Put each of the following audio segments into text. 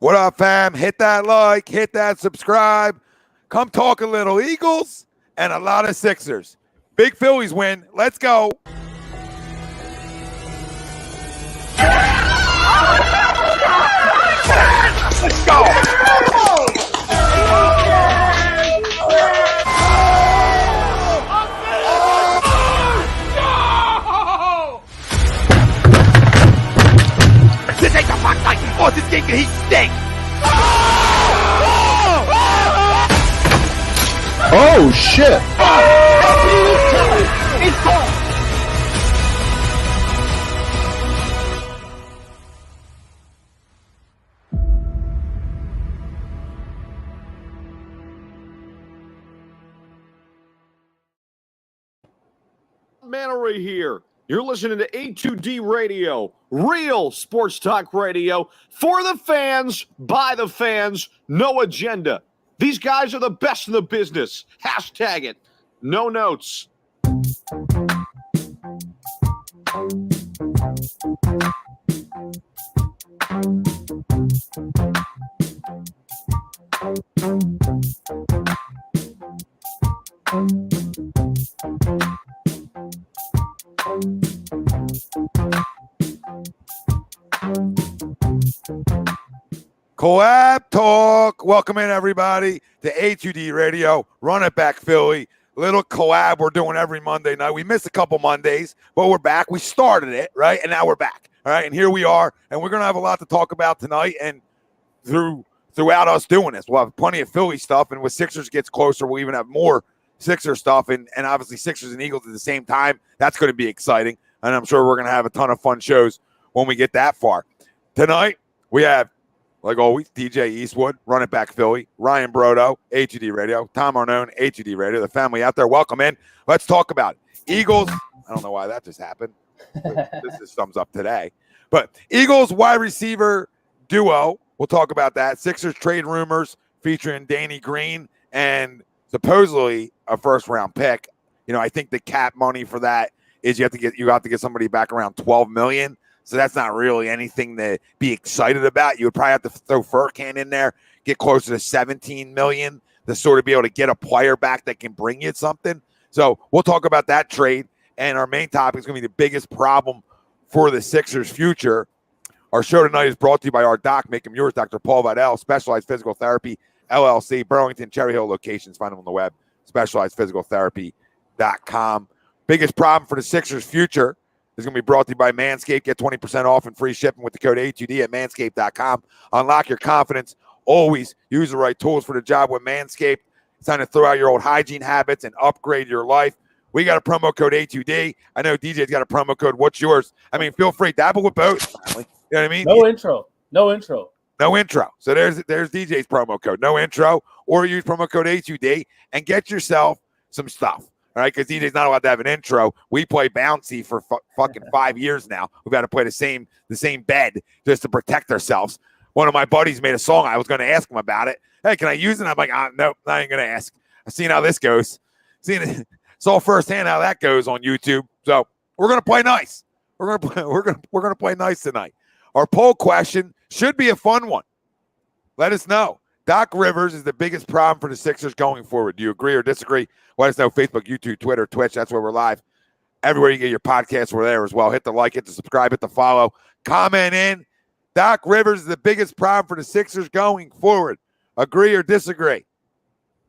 What up, fam? Hit that like, hit that subscribe. Come talk a little Eagles and a lot of Sixers. Big Phillies win. Let's go. Let's go. This ain't the fuck like oh, this game he stinks. Oh shit! He's caught. Morey here. You're listening to A2D Radio, real sports talk radio for the fans, by the fans, no agenda. These guys are the best in the business. Hashtag it. No notes. Collab Talk. Welcome in, everybody, to A2D Radio. Run it back, Philly. Little collab we're doing every Monday night. We missed a couple Mondays, but we're back. We started it, right? And now we're back. All right, and here we are. And we're going to have a lot to talk about tonight and throughout us doing this. We'll have plenty of Philly stuff, and when Sixers gets closer, we'll even have more Sixers stuff, and obviously Sixers and Eagles at the same time. That's going to be exciting, and I'm sure we're going to have a ton of fun shows when we get that far. Tonight, we have, like always, DJ Eastwood, Run It Back Philly, Ryan Brodo, A2D Radio, Tom Arnone, A2D Radio, the family out there. Welcome in. Let's talk about it. Eagles. I don't know why that just happened. This is thumbs up today. But Eagles wide receiver duo. We'll talk about that. Sixers trade rumors featuring Danny Green and supposedly a first-round pick. You know, I think the cap money for that is you have to get somebody back around $12 million. So that's not really anything to be excited about. You would probably have to throw Furkan in there, get closer to $17 million to sort of be able to get a player back that can bring you something. So we'll talk about that trade. And our main topic is going to be the biggest problem for the Sixers' future. Our show tonight is brought to you by our doc, make him yours, Dr. Paul Vidal, Specialized Physical Therapy, LLC, Burlington, Cherry Hill locations. Find them on the web, specializedphysicaltherapy.com. Biggest problem for the Sixers' future is going to be brought to you by Manscaped. Get 20% off and free shipping with the code A2D at manscaped.com. Unlock your confidence. Always use the right tools for the job with Manscaped. It's time to throw out your old hygiene habits and upgrade your life. We got a promo code A2D. I know DJ's got a promo code. What's yours? I mean, feel free. Dabble with both. You know what I mean? No intro. No intro. So there's DJ's promo code. No intro. Or use promo code A2D and get yourself some stuff. All right, because DJ's not allowed to have an intro. We play bouncy for fucking 5 years now. We've got to play the same bed just to protect ourselves. One of my buddies made a song. I was going to ask him about it. Hey, can I use it? I'm like, no, I ain't going to ask. I've seen how this goes. Saw firsthand how that goes on YouTube. So we're going to play nice. We're going to play nice tonight. Our poll question should be a fun one. Let us know. Doc Rivers is the biggest problem for the Sixers going forward. Do you agree or disagree? Let us know. Facebook, YouTube, Twitter, Twitch. That's where we're live. Everywhere you get your podcasts, we're there as well. Hit the like, hit the subscribe, hit the follow. Comment in. Doc Rivers is the biggest problem for the Sixers going forward. Agree or disagree?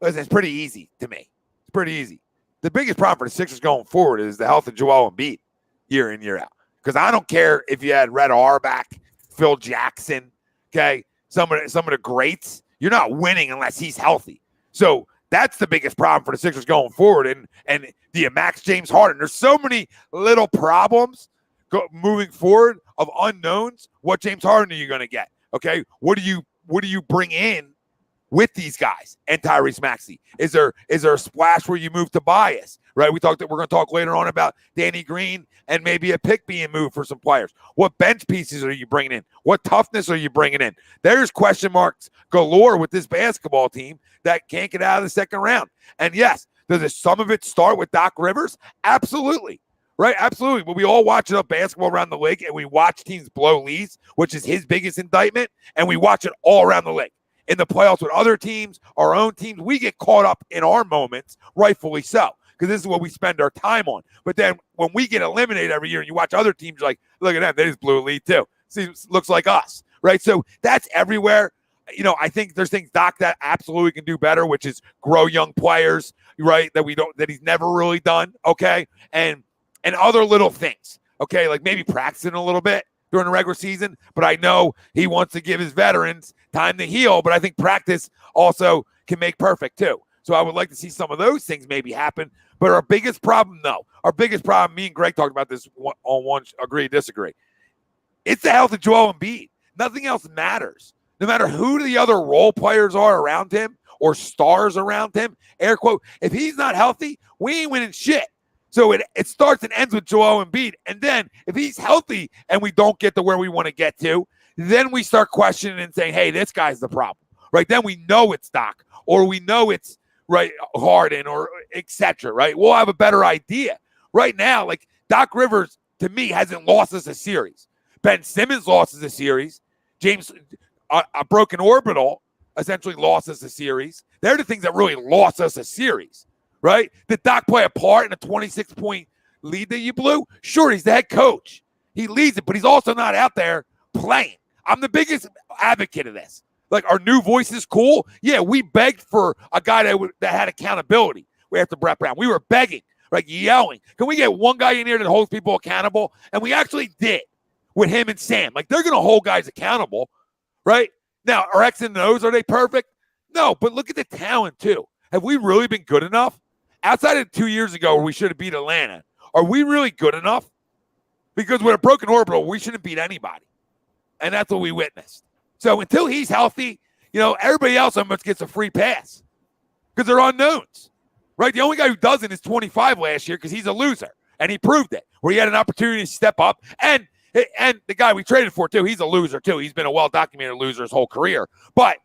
Listen, it's pretty easy to me. It's pretty easy. The biggest problem for the Sixers going forward is the health of Joel Embiid year in, year out. Because I don't care if you had Red Auerbach, Phil Jackson, okay, some of the greats. You're not winning unless he's healthy. So that's the biggest problem for the Sixers going forward. And the Max James Harden. There's so many little problems moving forward of unknowns. What James Harden are you going to get? Okay, what do you bring in with these guys and Tyrese Maxey? Is there a splash where you move Tobias? Right, we're going to talk later on about Danny Green and maybe a pick being moved for some players. What bench pieces are you bringing in? What toughness are you bringing in? There's question marks galore with this basketball team that can't get out of the second round. And yes, does some of it start with Doc Rivers? Absolutely. Right? Absolutely. But we all watch enough basketball around the league, and we watch teams blow leads, which is his biggest indictment, and we watch it all around the league. In the playoffs with other teams, our own teams, we get caught up in our moments, rightfully so, because this is what we spend our time on. But then when we get eliminated every year and you watch other teams, you're like, look at them, they just blew a lead too. Seems looks like us, right? So that's everywhere. I think there's things Doc that absolutely can do better, which is grow young players, right? That he's never really done, okay? And other little things, okay? Like maybe practicing a little bit during the regular season, but I know he wants to give his veterans time to heal, but I think practice also can make perfect too. So I would like to see some of those things maybe happen. But our biggest problem, me and Greg talked about this on one, agree, disagree. It's the health of Joel Embiid. Nothing else matters. No matter who the other role players are around him or stars around him, air quote, if he's not healthy, we ain't winning shit. So it starts and ends with Joel Embiid. And then if he's healthy and we don't get to where we want to get to, then we start questioning and saying, hey, this guy's the problem, right? Then we know it's Doc, or we know it's, right, Harden, or et cetera, right? We'll have a better idea. Right now, like Doc Rivers, to me, hasn't lost us a series. Ben Simmons lost us a series. James, a broken orbital, essentially lost us a series. They're the things that really lost us a series. Right? Did Doc play a part in a 26-point lead that you blew? Sure, he's the head coach. He leads it, but he's also not out there playing. I'm the biggest advocate of this. Like, our new voice is cool. Yeah, we begged for a guy that had accountability after Brett Brown. We were begging, like yelling. Can we get one guy in here that holds people accountable? And we actually did with him and Sam. Like, they're going to hold guys accountable, right? Now, are X and O's, are they perfect? No, but look at the talent, too. Have we really been good enough? Outside of 2 years ago where we should have beat Atlanta, are we really good enough? Because with a broken orbital, we shouldn't beat anybody. And that's what we witnessed. So until he's healthy, everybody else almost gets a free pass because they're unknowns, right? The only guy who doesn't is 25 last year because he's a loser, and he proved it, where he had an opportunity to step up. And the guy we traded for, too, he's a loser, too. He's been a well-documented loser his whole career. But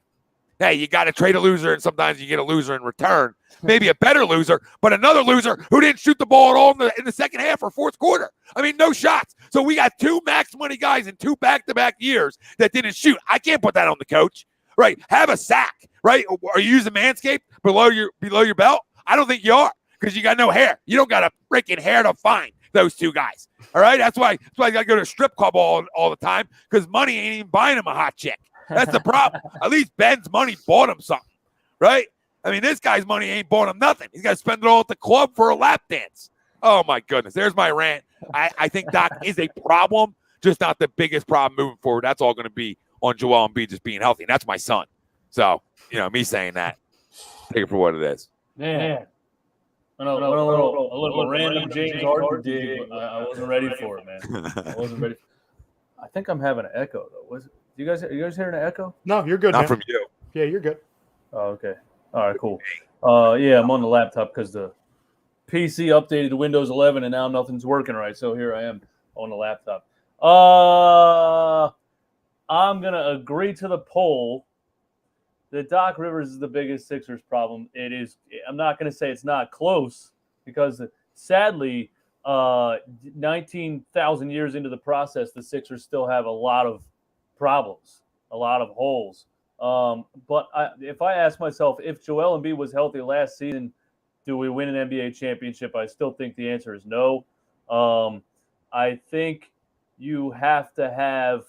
hey, you got to trade a loser, and sometimes you get a loser in return. Maybe a better loser, but another loser who didn't shoot the ball at all in the second half or fourth quarter. I mean, no shots. So we got two max money guys in two back-to-back years that didn't shoot. I can't put that on the coach, right? Have a sack, right? Are you using Manscaped below your belt? I don't think you are because you got no hair. You don't got a freaking hair to find those two guys, all right? That's why I got to go to a strip club all the time because money ain't even buying him a hot chick. That's the problem. At least Ben's money bought him something, right? I mean, this guy's money ain't bought him nothing. He's got to spend it all at the club for a lap dance. Oh, my goodness. There's my rant. I think Doc is a problem, just not the biggest problem moving forward. That's all going to be on Joel Embiid just being healthy. And that's my son. So, me saying that, take it for what it is. Man. A little random James Harden dig. I wasn't ready for it, man. I wasn't ready. I think I'm having an echo, though. You guys hearing an echo? No, you're good. Not man. from you. Yeah, you're good. Oh, okay. All right, cool. Yeah, I'm on the laptop because the PC updated to Windows 11 and now nothing's working right. So here I am on the laptop. I'm gonna agree to the poll that Doc Rivers is the biggest Sixers problem. It is. I'm not gonna say it's not close because sadly, 19,000 years into the process, the Sixers still have a lot of problems, a lot of holes. But if I ask myself, if Joel Embiid was healthy last season, do we win an NBA championship? I still think the answer is no. I think you have to have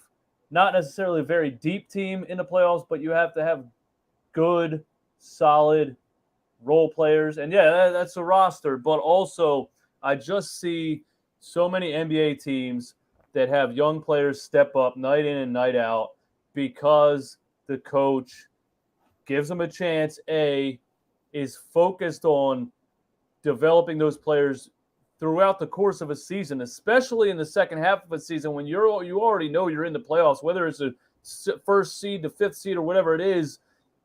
not necessarily a very deep team in the playoffs, but you have to have good, solid role players. And yeah, that's a roster. But also, I just see so many NBA teams that have young players step up night in and night out because the coach gives them a chance, is focused on developing those players throughout the course of a season, especially in the second half of a season when you already know you're in the playoffs, whether it's a first seed, the fifth seed, or whatever it is.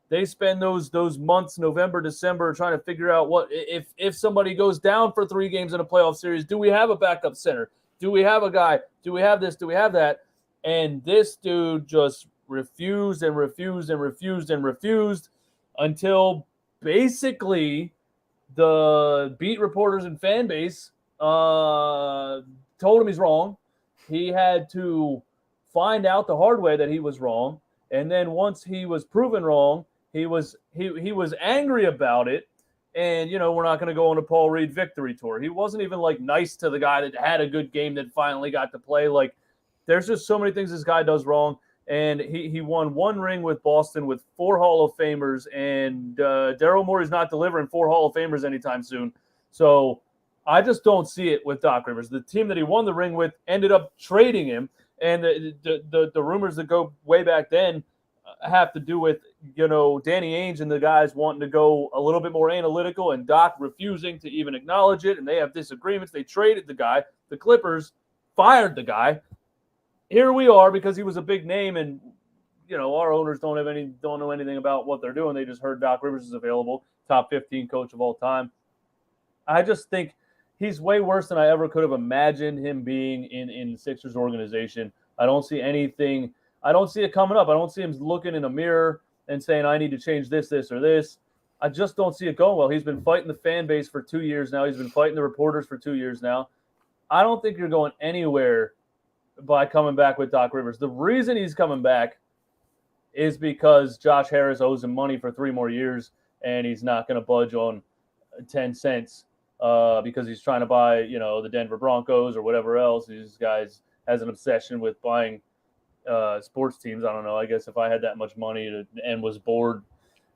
They spend those months, November, December, trying to figure out what if somebody goes down for 3 games in a playoff series, do we have a backup center? Do we have a guy? Do we have this? Do we have that? And this dude just refused and refused and refused and refused until basically the beat reporters and fan base told him he's wrong. He had to find out the hard way that he was wrong. And then once he was proven wrong, he was angry about it. And, we're not going to go on a Paul Reed victory tour. He wasn't even, nice to the guy that had a good game that finally got to play. There's just so many things this guy does wrong. And he won one ring with Boston with 4 Hall of Famers. And Daryl Morey's not delivering 4 Hall of Famers anytime soon. So I just don't see it with Doc Rivers. The team that he won the ring with ended up trading him. And the rumors that go way back then have to do with, Danny Ainge and the guys wanting to go a little bit more analytical and Doc refusing to even acknowledge it. And they have disagreements. They traded the guy. The Clippers fired the guy. Here we are because he was a big name, and our owners don't know anything about what they're doing. They just heard Doc Rivers is available, top 15 coach of all time. I just think he's way worse than I ever could have imagined him being in the Sixers organization. I don't see anything. I don't see it coming up. I don't see him looking in a mirror and saying, I need to change this, or this. I just don't see it going well. He's been fighting the fan base for 2 years now. He's been fighting the reporters for 2 years now. I don't think you're going anywhere by coming back with Doc Rivers. The reason he's coming back is because Josh Harris owes him money for 3 more years, and he's not going to budge on 10 cents because he's trying to buy, the Denver Broncos or whatever else. These guys has an obsession with buying sports teams. I don't know. I guess if I had that much money and was bored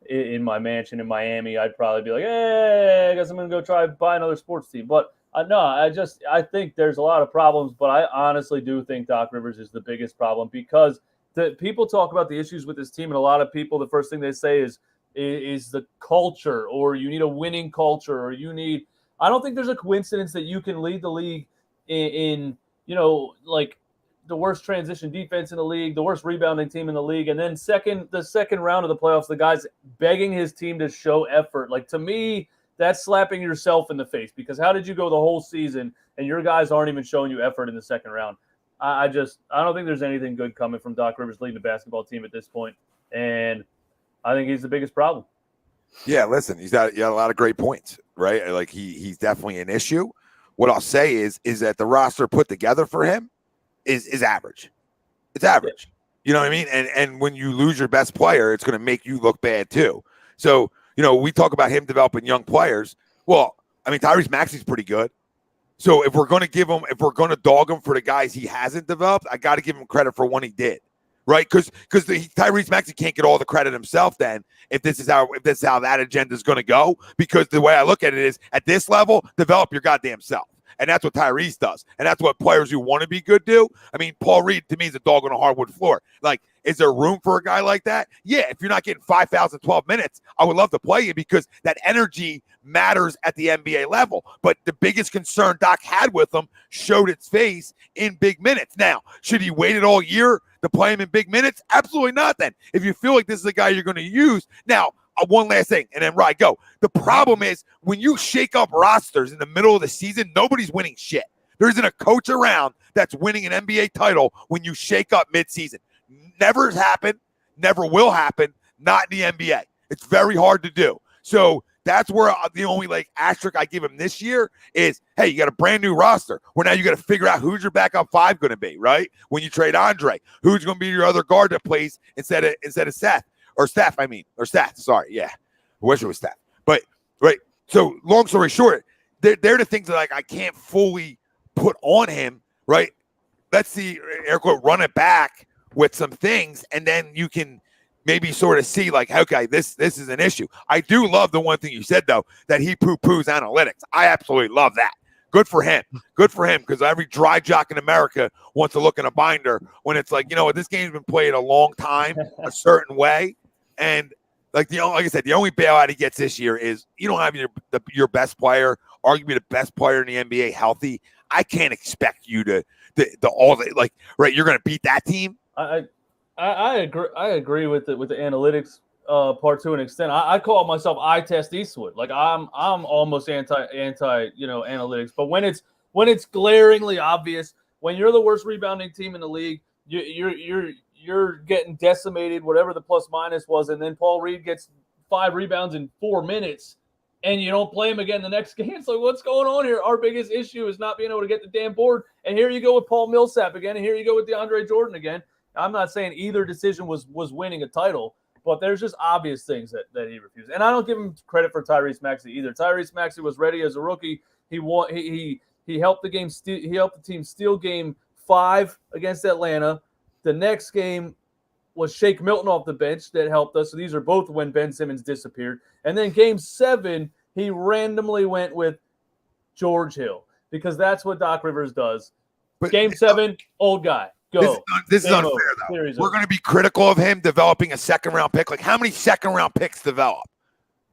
in my mansion in Miami, I'd probably be like, hey, I guess I'm going to go try buy another sports team. But no, I think there's a lot of problems, but I honestly do think Doc Rivers is the biggest problem because the people talk about the issues with this team, and a lot of people, the first thing they say is the culture, or you need a winning culture, or you need. I don't think there's a coincidence that you can lead the league in the worst transition defense in the league, the worst rebounding team in the league, and then the second round of the playoffs, the guy's begging his team to show effort. To me, that's slapping yourself in the face, because how did you go the whole season and your guys aren't even showing you effort in the second round? I don't think there's anything good coming from Doc Rivers leading the basketball team at this point, and I think he's the biggest problem. Yeah, listen, he's got a lot of great points, right? He's definitely an issue. What I'll say is that the roster put together for him is average. It's average. You know what I mean? And when you lose your best player, it's going to make you look bad too. So, we talk about him developing young players. Well, I mean, Tyrese Maxey's pretty good. So if we're going to dog him for the guys he hasn't developed, I got to give him credit for one he did, right? Because Tyrese Maxey can't get all the credit himself. Then if this is how that agenda is going to go, because the way I look at it is at this level, develop your goddamn self. And that's what Tyrese does. And that's what players who want to be good do. I mean, Paul Reed, to me, is a dog on a hardwood floor. Is there room for a guy like that? Yeah, if you're not getting 5,000, 12 minutes, I would love to play you because that energy matters at the NBA level. But the biggest concern Doc had with him showed its face in big minutes. Now, should he wait it all year to play him in big minutes? Absolutely not then. If you feel like this is a guy you're going to use. Now, one last thing, and then Rye, go. The problem is when you shake up rosters in the middle of the season, nobody's winning shit. There isn't a coach around that's winning an NBA title when you shake up midseason. Never has happened, never will happen, not in the NBA. It's very hard to do. So that's where the only asterisk I give him this year is, hey, you got a brand new roster where now you got to figure out who's your backup 5 going to be, right? When you trade Andre, who's going to be your other guard that plays instead of Seth. Or Seth, sorry, yeah. I wish it was Seth. But, right, so long story short, they're the things that, I can't fully put on him, right? Let's see, air quote, run it back with some things, and then you can maybe sort of see, okay, this is an issue. I do love the one thing you said, though, that he poo-poos analytics. I absolutely love that. Good for him. Good for him, because every dry jock in America wants to look in a binder when it's this game's been played a long time, a certain way. And like I said, the only bailout he gets this year is you don't have your best player, arguably the best player in the NBA, healthy. I can't expect you to right. You're going to beat that team. I agree. I agree with the analytics part to an extent. I call myself eye test Eastwood. I'm almost anti analytics. But when it's glaringly obvious, when you're the worst rebounding team in the league, you're getting decimated, whatever the plus minus was, and then Paul Reed gets 5 rebounds in 4 minutes, and you don't play him again the next game. It's like, what's going on here? Our biggest issue is not being able to get the damn board. And here you go with Paul Millsap again, and here you go with DeAndre Jordan again. I'm not saying either decision was winning a title, but there's just obvious things that he refused. And I don't give him credit for Tyrese Maxey either. Tyrese Maxey was ready as a rookie. He won. He helped the game. He helped the team steal Game 5 against Atlanta. The next game was Shake Milton off the bench that helped us. So these are both when Ben Simmons disappeared. And then Game 7, he randomly went with George Hill because that's what Doc Rivers does. But Game 7, old guy. Go. This is unfair, though. We're going to be critical of him developing a second-round pick. Like, how many second-round picks develop?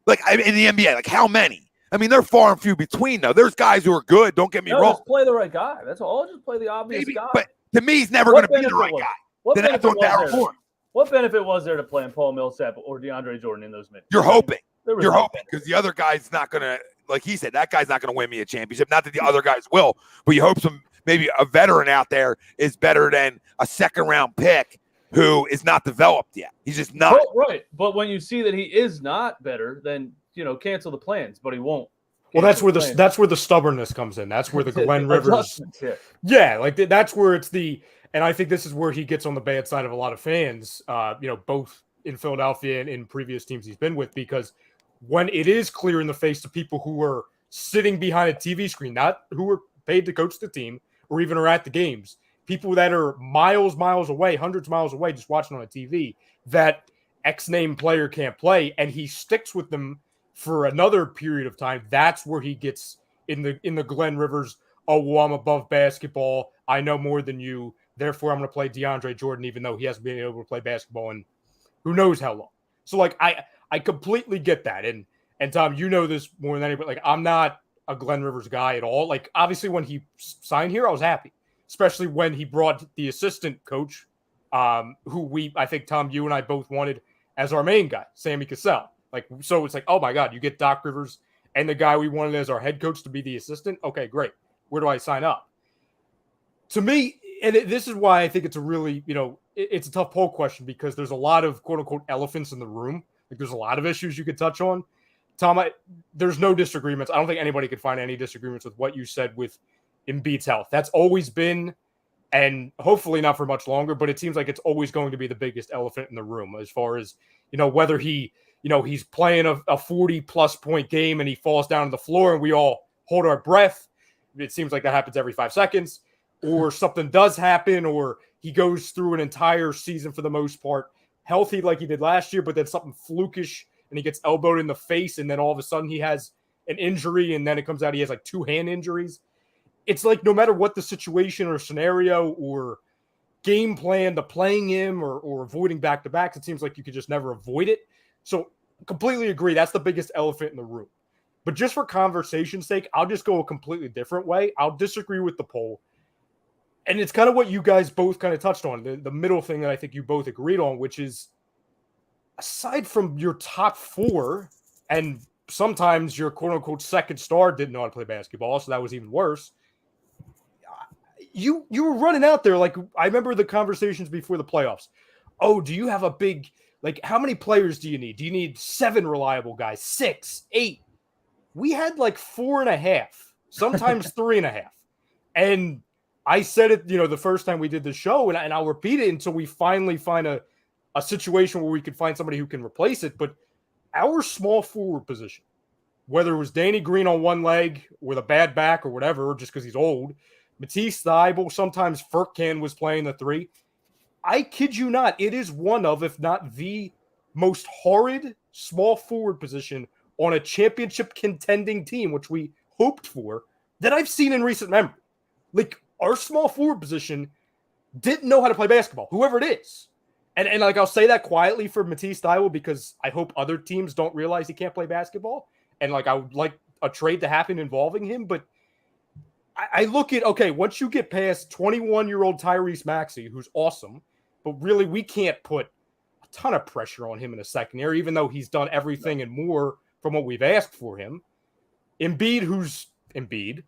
Like, in the NBA, like, how many? I mean, they're far and few between, though. There's guys who are good. Don't get me wrong. Just play the right guy. That's all. Just play the obvious guy. But to me, he's never going to be the right guy. What benefit was there to playing Paul Millsap or DeAndre Jordan in those minutes? You're hoping because the other guy's not going to, like he said, that guy's not going to win me a championship. Not that the other guys will, but you hope maybe a veteran out there is better than a second-round pick who is not developed yet. He's just not. Right. But when you see that he is not better, then, cancel the plans, but he won't. Well, that's where the stubbornness comes in. That's where the Glenn Rivers. Yeah, like that's where it's and I think this is where he gets on the bad side of a lot of fans, both in Philadelphia and in previous teams he's been with, because when it is clear in the face to people who are sitting behind a TV screen, not who are paid to coach the team or even are at the games, people that are miles away, hundreds of miles away, just watching on a TV, that X name player can't play, and he sticks with them for another period of time. That's where he gets in the Glenn Rivers, oh, well, I'm above basketball. I know more than you. Therefore, I'm going to play DeAndre Jordan, even though he hasn't been able to play basketball in who knows how long. So, like, I completely get that. And Tom, you know this more than anybody. Like, I'm not a Glenn Rivers guy at all. Like, obviously, when he signed here, I was happy, especially when he brought the assistant coach, who I think, Tom, you and I both wanted as our main guy, Sammy Cassell. Like, so it's like, oh, my God, you get Doc Rivers and the guy we wanted as our head coach to be the assistant? Okay, great. Where do I sign up? To me, and this is why I think it's a really, it's a tough poll question, because there's a lot of quote-unquote elephants in the room. Like, there's a lot of issues you could touch on. Tom, there's no disagreements. I don't think anybody could find any disagreements with what you said with Embiid's health. That's always been, and hopefully not for much longer, but it seems like it's always going to be the biggest elephant in the room as far as, whether he's playing a 40-plus point game and he falls down to the floor and we all hold our breath. It seems like that happens every 5 seconds. Or something does happen, or he goes through an entire season for the most part healthy like he did last year, but then something flukish and he gets elbowed in the face, and then all of a sudden he has an injury, and then it comes out he has like 2 hand injuries. It's like no matter what the situation or scenario or game plan to playing him or avoiding back-to-backs, it seems like you could just never avoid it. So completely agree. That's the biggest elephant in the room. But just for conversation's sake, I'll just go a completely different way. I'll disagree with the poll. And it's kind of what you guys both kind of touched on, the middle thing that I think you both agreed on, which is aside from your top 4, and sometimes your quote-unquote second star didn't know how to play basketball, so that was even worse. You were running out there. Like, I remember the conversations before the playoffs. Oh, do you have a big, like, how many players do you need? Do you need 7 reliable guys, 6, 8? We had like 4.5, sometimes 3.5. And I said it, the first time we did the show, and I'll repeat it until we finally find a situation where we can find somebody who can replace it. But our small forward position, whether it was Danny Green on one leg with a bad back or whatever, just because he's old, Matisse Thybulle, sometimes Furkan was playing the 3. I kid you not, it is one of, if not the most horrid small forward position on a championship contending team, which we hoped for, that I've seen in recent memory. Like, our small forward position didn't know how to play basketball, whoever it is. And like, I'll say that quietly for Matisse Thybulle, because I hope other teams don't realize he can't play basketball. And like, I would like a trade to happen involving him. But I look at, okay, once you get past 21-year-old Tyrese Maxey, who's awesome, but really we can't put a ton of pressure on him in a second year, even though he's done everything and more from what we've asked for him. Embiid.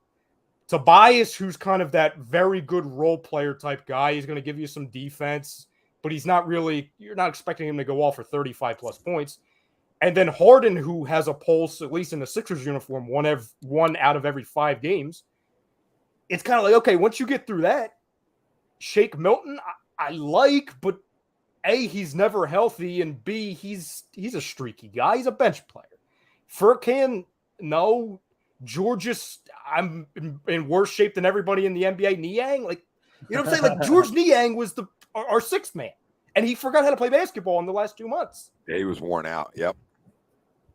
Tobias, who's kind of that very good role player type guy. He's going to give you some defense, but he's not really, you're not expecting him to go off for 35 plus points. And then Harden, who has a pulse, at least in the Sixers uniform, one out of every 5 games. It's kind of like, okay, once you get through that, Shake Milton, I like, but A, he's never healthy, and B, he's a streaky guy. He's a bench player. Furkan, no. Georges, I'm in worse shape than everybody in the NBA. Niang, like, you know what I'm saying? Like, George Niang was our 6th man, and he forgot how to play basketball in the last 2 months. Yeah, he was worn out. Yep.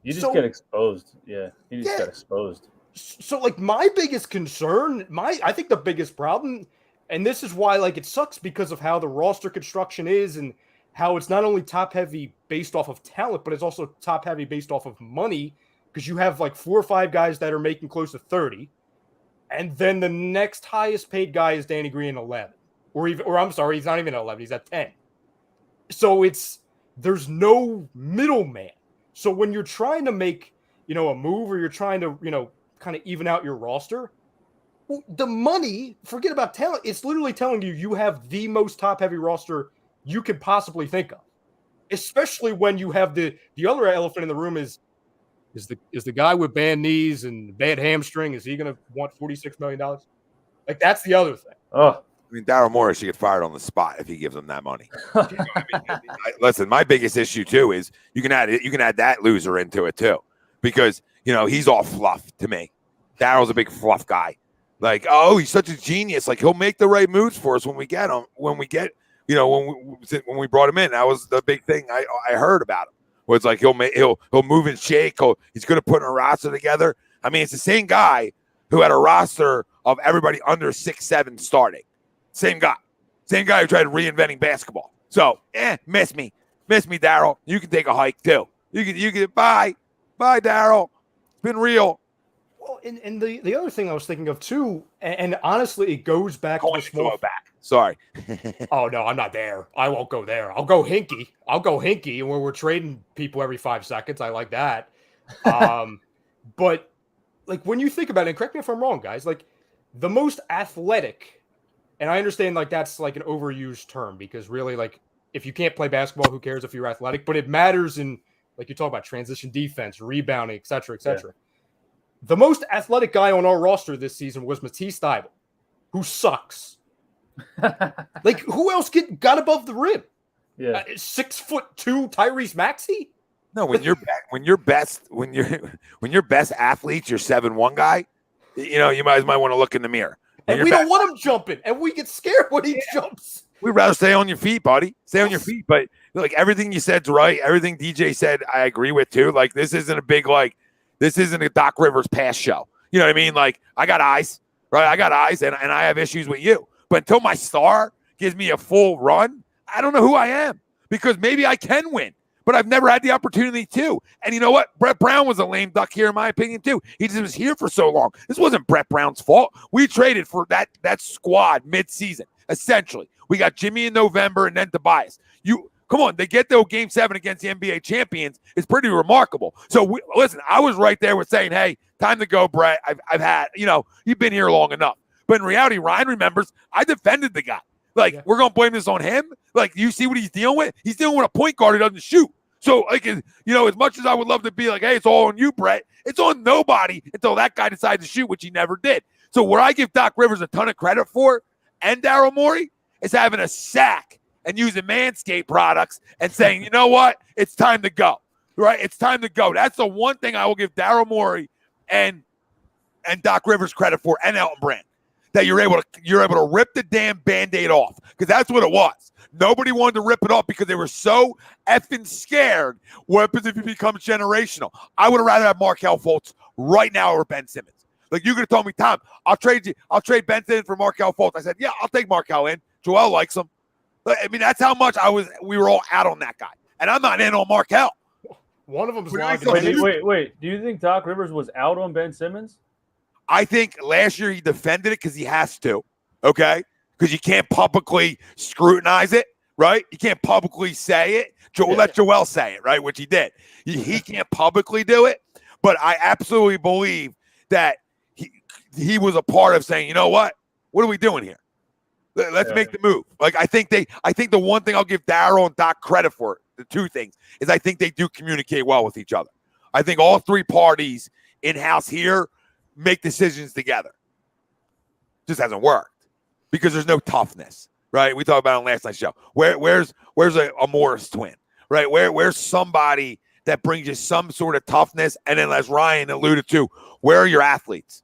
You just get exposed. Yeah, he just got exposed. So, like, my biggest concern, I think the biggest problem, and this is why, like, it sucks because of how the roster construction is and how it's not only top-heavy based off of talent, but it's also top-heavy based off of money, because you have, like, 4 or 5 guys that are making close to 30, and then the next highest-paid guy is Danny Green at 11. Or I'm sorry, he's not even at 11, he's at 10. So there's no middleman. So when you're trying to make, a move, or you're trying to, kind of even out your roster, the money, forget about talent. It's literally telling you have the most top-heavy roster you could possibly think of, especially when you have the other elephant in the room is the guy with bad knees and bad hamstring. Is he going to want $46 million? Like, that's the other thing. Oh, I mean, Daryl Morey should get fired on the spot if he gives them that money. Listen, my biggest issue too is you can add that loser into it too, because he's all fluff to me. Daryl's a big fluff guy. Like, oh, he's such a genius. Like, he'll make the right moves for us when we get him. When we when we brought him in, that was the big thing I heard about him. Where it's like he'll move and shake. He's good at putting a roster together. I mean, it's the same guy who had a roster of everybody under 6'7" starting. Same guy who tried reinventing basketball. So, miss me, Daryl. You can take a hike too. You can bye, Daryl. It's been real. Well, and the other thing I was thinking of too, and honestly, it goes back to the small back. Sorry. Oh no, I'm not there. I won't go there. I'll go hinky, where we're trading people every 5 seconds. I like that. But like, when you think about it, and correct me if I'm wrong, guys, like, the most athletic. And I understand, like, that's like an overused term, because really, like, if you can't play basketball, who cares if you're athletic? But it matters in, like, you talk about transition defense, rebounding, et cetera, et cetera. Yeah. The most athletic guy on our roster this season was Matisse Thybulle, who sucks. Like, who else got above the rim? Yeah, 6'2" Tyrese Maxey. No, when you're best athletes, you're 7'1" guy. You might want to look in the mirror. And we don't want him jumping, and we get scared when he jumps. We'd rather stay on your feet, buddy. Stay on your feet. But like, everything you said's right. Everything DJ said, I agree with too. Like, this isn't a Doc Rivers pass show. You know what I mean? Like, I got eyes, right? I got eyes, and I have issues with you. But until my star gives me a full run, I don't know who I am, because maybe I can win, but I've never had the opportunity to. And you know what? Brett Brown was a lame duck here, in my opinion, too. He just was here for so long. This wasn't Brett Brown's fault. We traded for that squad mid-season, essentially. We got Jimmy in November and then Tobias. Come on, they get to Game 7 against the NBA champions. It's pretty remarkable. So, listen, I was right there with saying, hey, time to go, Brett. I've had, you've been here long enough. But in reality, Ryan remembers, I defended the guy. Like, we're going to blame this on him? Like, you see what he's dealing with? He's dealing with a point guard who doesn't shoot. So, like, as much as I would love to be like, hey, it's all on you, Brett, it's on nobody until that guy decides to shoot, which he never did. So where I give Doc Rivers a ton of credit for, and Daryl Morey, is having a sack and using Manscaped products and saying, you know what? It's time to go, right? It's time to go. That's the one thing I will give Daryl Morey and Doc Rivers credit for, and Elton Brand, that you're able to rip the damn Band-Aid off, because that's what it was. Nobody wanted to rip it off because they were so effing scared. What happens if he becomes generational? I would have rather have Markelle Fultz right now over Ben Simmons. Like, you could have told me, Tom, I'll trade Ben Simmons for Markelle Fultz. I said, yeah, I'll take Markelle in. Joel likes him. I mean, that's how much we were all out on that guy. And I'm not in on Markelle. One of them's wait. Do you think Doc Rivers was out on Ben Simmons? I think last year he defended it because he has to, okay? Because you can't publicly scrutinize it, right? You can't publicly say it. Let Joel say it, right? Which he did. He can't publicly do it, but I absolutely believe that he was a part of saying, you know what? What are we doing here? Let's make the move. Like, I think the one thing I'll give Daryl and Doc credit for, the two things is I think they do communicate well with each other. I think all three parties in-house here make decisions together. Just hasn't worked because there's no toughness, right? We talked about it on last night's show. Where's a Morris twin, right? Where's somebody that brings you some sort of toughness? And then, as Ryan alluded to, where are your athletes?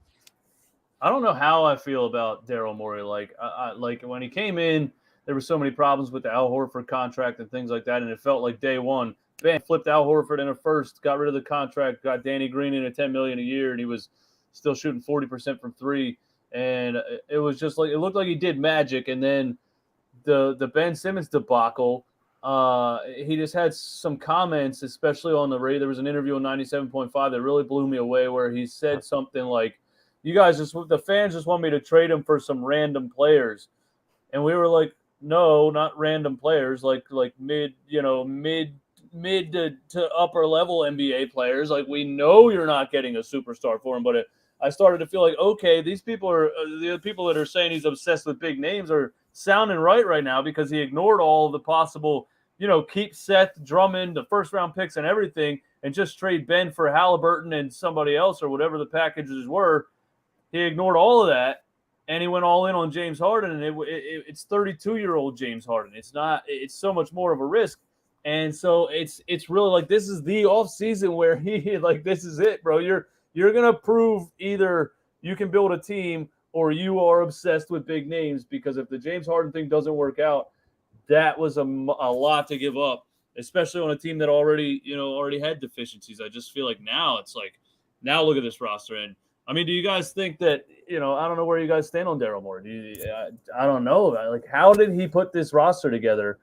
I don't know how I feel about Daryl Morey. Like when he came in, there were so many problems with the Al Horford contract and things like that, and it felt like day one, bam, flipped Al Horford in a first, got rid of the contract, got Danny Green in at $10 million a year, and he was still shooting 40% from three. And it was just like, it looked like he did magic. And then the Ben Simmons debacle, he just had some comments, especially on the radio. There was an interview on 97.5 that really blew me away where he said something like, you guys the fans just want me to trade him for some random players. And we were like, no, not random players, like mid to upper level NBA players. Like, we know you're not getting a superstar for him, but I started to feel like, okay, these people are the people that are saying he's obsessed with big names are sounding right now because he ignored all of the possible, keep Seth Drummond, the first round picks and everything, and just trade Ben for Halliburton and somebody else or whatever the packages were. He ignored all of that. And he went all in on James Harden, and it's 32-year-old James Harden. It's so much more of a risk. And so it's really like this is the offseason where this is it, bro. You're going to prove either you can build a team or you are obsessed with big names, because if the James Harden thing doesn't work out, that was a lot to give up, especially on a team that already had deficiencies. I just feel like now it's like, now look at this roster. And I mean, do you guys think that, I don't know where you guys stand on Daryl Morey. I don't know. Like, how did he put this roster together?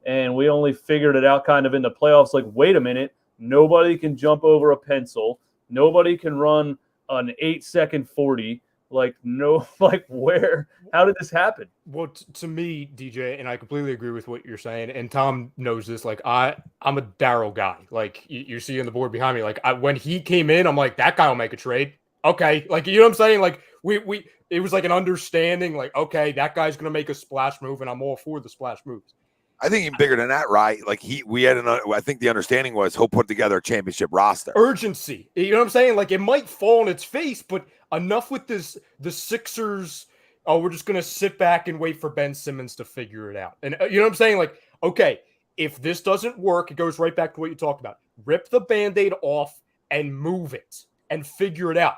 And we only figured it out kind of in the playoffs. Like, wait a minute. Nobody can jump over a pencil. Nobody can run an 8-second 40. Where? How did this happen? Well, to me, DJ, and I completely agree with what you're saying, and Tom knows this, like, I'm a Daryl guy. Like, you see on the board behind me, like, when he came in, I'm like, that guy will make a trade. Okay, like, you know what I'm saying? Like, it was like an understanding, like, okay, that guy's going to make a splash move, and I'm all for the splash moves. I think even bigger than that, right? Like, I think the understanding was he'll put together a championship roster. Urgency. You know what I'm saying? Like, it might fall on its face, but enough with the Sixers, we're just going to sit back and wait for Ben Simmons to figure it out. And you know what I'm saying? Like, okay, if this doesn't work, it goes right back to what you talked about. Rip the Band-Aid off and move it and figure it out.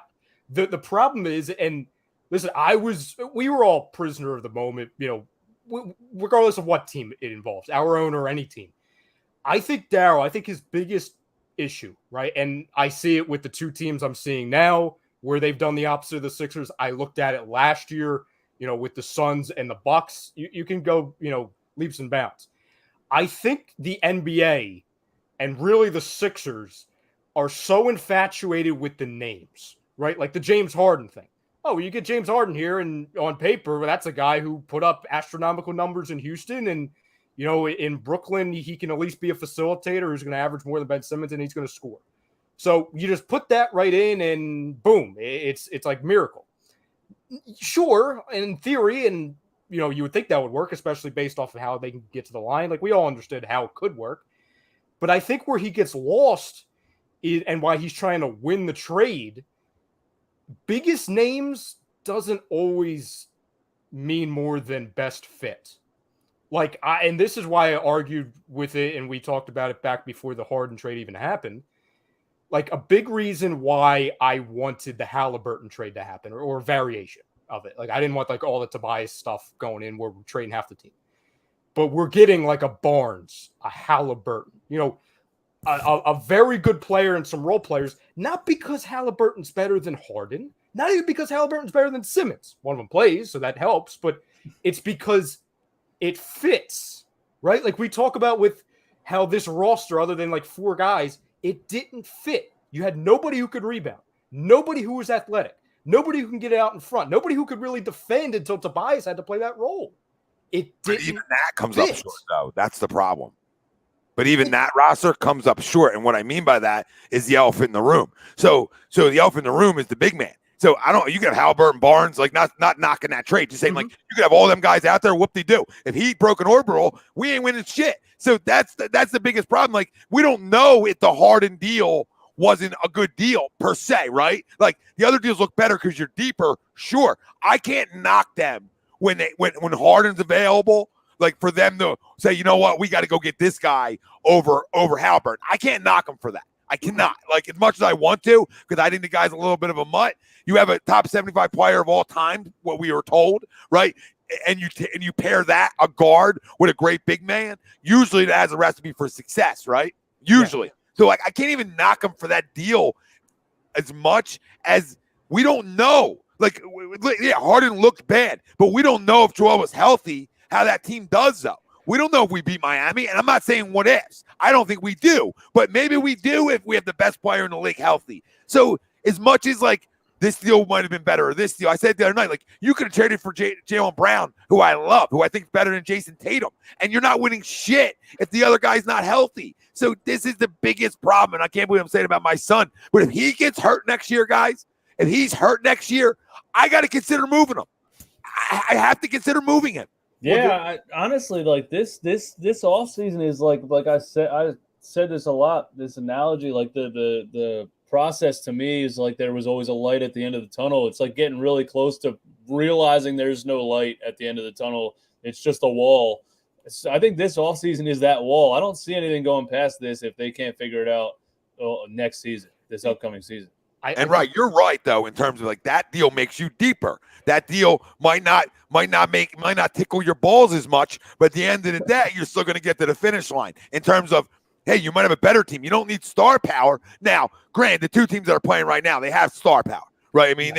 The problem is, and listen, we were all prisoner of the moment, regardless of what team it involves, our own or any team. I think his biggest issue, right? And I see it with the two teams I'm seeing now where they've done the opposite of the Sixers. I looked at it last year, with the Suns and the Bucks. You can go, leaps and bounds. I think the NBA and really the Sixers are so infatuated with the names, right? Like the James Harden thing. Oh, you get James Harden here, and on paper, that's a guy who put up astronomical numbers in Houston, and in Brooklyn, he can at least be a facilitator who's going to average more than Ben Simmons, and he's going to score. So you just put that right in, and boom, it's like miracle. Sure, in theory, and you would think that would work, especially based off of how they can get to the line. Like, we all understood how it could work, but I think where he gets lost and why he's trying to win the trade. Biggest names doesn't always mean more than best fit. And this is why I argued with it, and we talked about it back before the Harden trade even happened. Like, a big reason why I wanted the Halliburton trade to happen, or variation of it. Like, I didn't want all the Tobias stuff going in where we're trading half the team. But we're getting a Barnes, a Halliburton, a very good player and some role players, not because Halliburton's better than Harden, not even because Halliburton's better than Simmons. One of them plays, so that helps, but it's because it fits, right? Like, we talk about with how this roster, other than 4 guys, it didn't fit. You had nobody who could rebound, nobody who was athletic, nobody who can get out in front, nobody who could really defend until Tobias had to play that role. It didn't. But even that comes up short, though. That's the problem. But even that roster comes up short. And what I mean by that is the elephant in the room. So the elephant in the room is the big man. So you could have Halliburton, Barnes, not knocking that trade. Just saying, you could have all them guys out there, whoop-de-doo. If he broke an orbital, we ain't winning shit. So that's the biggest problem. Like, we don't know if the Harden deal wasn't a good deal per se, right? Like, the other deals look better because you're deeper. Sure, I can't knock them when Harden's available. Like, for them to say, you know what, we got to go get this guy over Halliburton. I can't knock him for that. I cannot. Like, as much as I want to, because I think the guy's a little bit of a mutt. You have a top 75 player of all time, what we were told, right? And you pair that, a guard, with a great big man. Usually that has a recipe for success, right? Usually. Yeah. So, like, I can't even knock him for that deal as much as we don't know. Like, yeah, Harden looked bad, but we don't know if Joel was healthy, how that team does, though. We don't know if we beat Miami, and I'm not saying what ifs. I don't think we do, but maybe we do if we have the best player in the league healthy. So as much as, like, this deal might have been better, or this deal, I said the other night, like, you could have traded for Jaylen Brown, who I love, who I think is better than Jason Tatum, and you're not winning shit if the other guy's not healthy. So this is the biggest problem, and I can't believe I'm saying about my son, but if he gets hurt next year, guys, if he's hurt next year, I got to consider moving him. I have to consider moving him. Yeah, honestly, like this offseason is like I said this a lot, this analogy, like the process to me is like there was always a light at the end of the tunnel. It's like getting really close to realizing there's no light at the end of the tunnel. It's just a wall. I think this offseason is that wall. I don't see anything going past this if they can't figure it out next season, this upcoming season. You're right though, in terms of, like, that deal makes you deeper. That deal might not tickle your balls as much, but at the end of the day, you're still going to get to the finish line. In terms of, hey, you might have a better team. You don't need star power. Now, granted, the two teams that are playing right now, they have star power, right? I mean,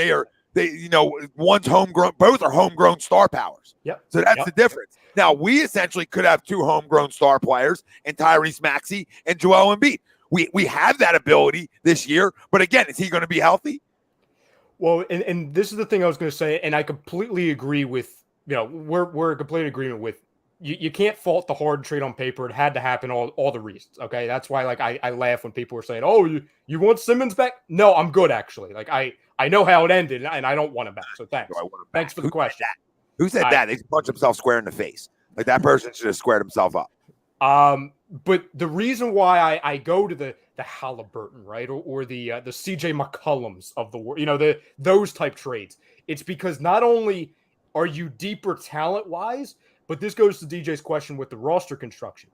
one's homegrown, both are homegrown star powers. Yep. So that's the difference. Now, we essentially could have two homegrown star players in Tyrese Maxey and Joel Embiid. We have that ability this year, but again, is he going to be healthy? Well, and this is the thing I was going to say, and I completely agree with, we're in complete agreement with, you can't fault the Harden trade on paper. It had to happen, all the reasons, okay? That's why, like, I laugh when people are saying, oh, you want Simmons back? No, I'm good, actually. Like, I know how it ended, and I don't want him back, so thanks. Thanks for the question. Who said that? They punch himself square in the face. Like, that person should have squared himself up. But the reason why I go to the Halliburton, right, or the CJ McCollums of the world, those type trades, it's because not only are you deeper talent wise, but this goes to DJ's question with the roster construction.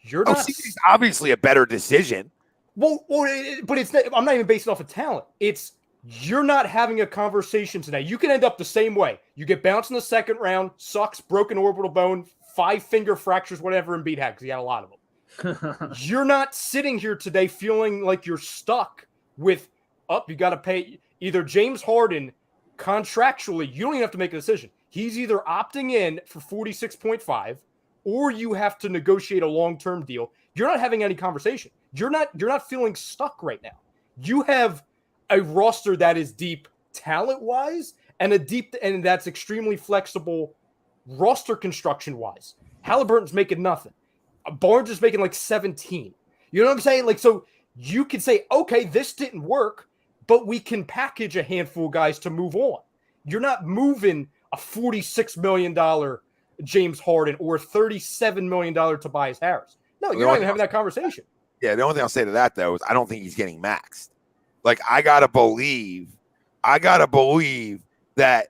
You're not. CJ's obviously a better decision. Well, but it's not, I'm not even based off of talent. It's you're not having a conversation today. You can end up the same way. You get bounced in the second round, sucks, broken orbital bone, 5-finger fractures, whatever Embiid had, because he had a lot of them. You're not sitting here today feeling like you're stuck with, you got to pay either James Harden contractually. You don't even have to make a decision. He's either opting in for 46.5 or you have to negotiate a long-term deal. You're not having any conversation. You're not feeling stuck right now. You have a roster that is deep talent-wise and and that's extremely flexible roster construction-wise. Halliburton's making nothing. Barnes is making like 17. You know what I'm saying? Like, so you could say, okay, this didn't work, but we can package a handful of guys to move on. You're not moving a $46 million James Harden or $37 million Tobias Harris. No, you're not even having that conversation. Yeah, the only thing I'll say to that, though, is I don't think he's getting maxed. Like, I gotta believe that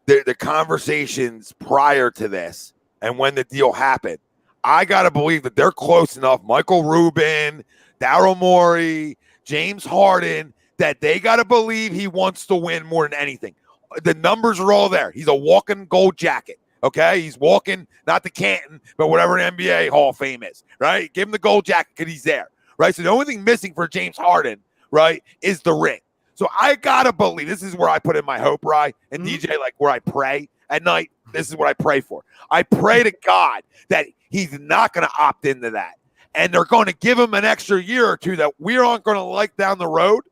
the conversations prior to this and when the deal happened, I gotta believe that they're close enough. Michael Rubin, Daryl Morey, James Harden, that they gotta believe he wants to win more than anything. The numbers are all there. He's a walking gold jacket. Okay, he's walking, not the Canton, but whatever an NBA Hall of Fame is, right? Give him the gold jacket because he's there, right? So the only thing missing for James Harden, right, is the ring. So I gotta believe, this is where I put in my hope, Rye, and DJ, like where I pray at night. This is what I pray for. I pray to God that he's not going to opt into that, and they're going to give him an extra year or two that we aren't going to like down the road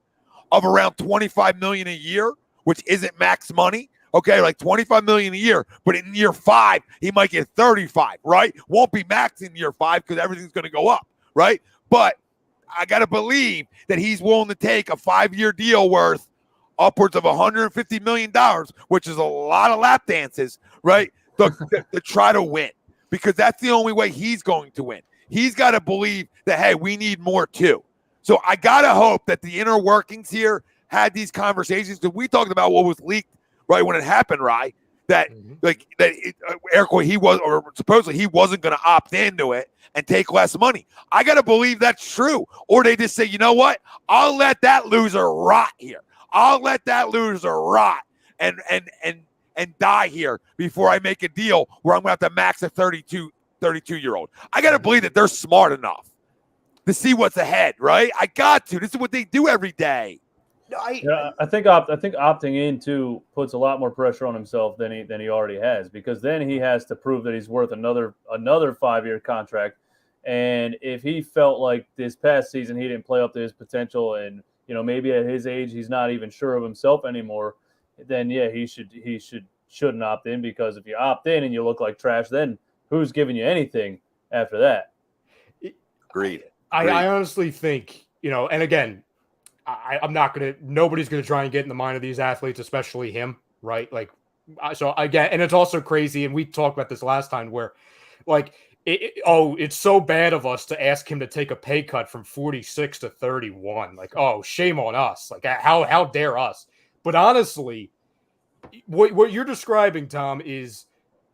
of around $25 million a year, which isn't max money. Okay, like $25 million a year, but in year 5, he might get 35, right? Won't be max in year 5 because everything's going to go up, right? But I got to believe that he's willing to take a 5-year deal worth upwards of $150 million, which is a lot of lap dances, right? To try to win, because that's the only way he's going to win. he's got to believe that, hey, we need more too. So I got to hope that the inner workings here had these conversations, because we talked about what was leaked right when it happened, right? That Eric, he was, or supposedly he wasn't going to opt into it and take less money. I got to believe that's true. Or they just say, you know what? I'll let that loser rot here. I'll let that loser rot and die here before I make a deal where I'm going to have to max a 32-year-old. I got to believe that they're smart enough to see what's ahead, right? I got to. This is what they do every day. I think opting in too puts a lot more pressure on himself than he already has, because then he has to prove that he's worth another 5-year contract. And if he felt like this past season he didn't play up to his potential, and maybe at his age he's not even sure of himself anymore, then yeah, he shouldn't opt in, because if you opt in and you look like trash, then who's giving you anything after that? Agreed. I honestly think, and again, nobody's going to try and get in the mind of these athletes, especially him, right? Like, so again, and it's also crazy, and we talked about this last time, where like, it's so bad of us to ask him to take a pay cut from 46 to 31. Like, oh, shame on us. Like, how dare us? But honestly, what you're describing, Tom, is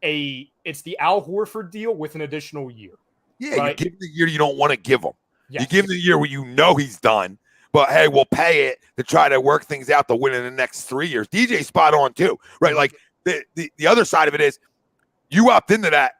it's the Al Horford deal with an additional year. Yeah, right? You give him the year you don't want to give him. Yes. You give him the year where he's done. But, hey, we'll pay it to try to work things out to win in the next 3 years. DJ's spot on, too, right? Like, the other side of it is you opt into that.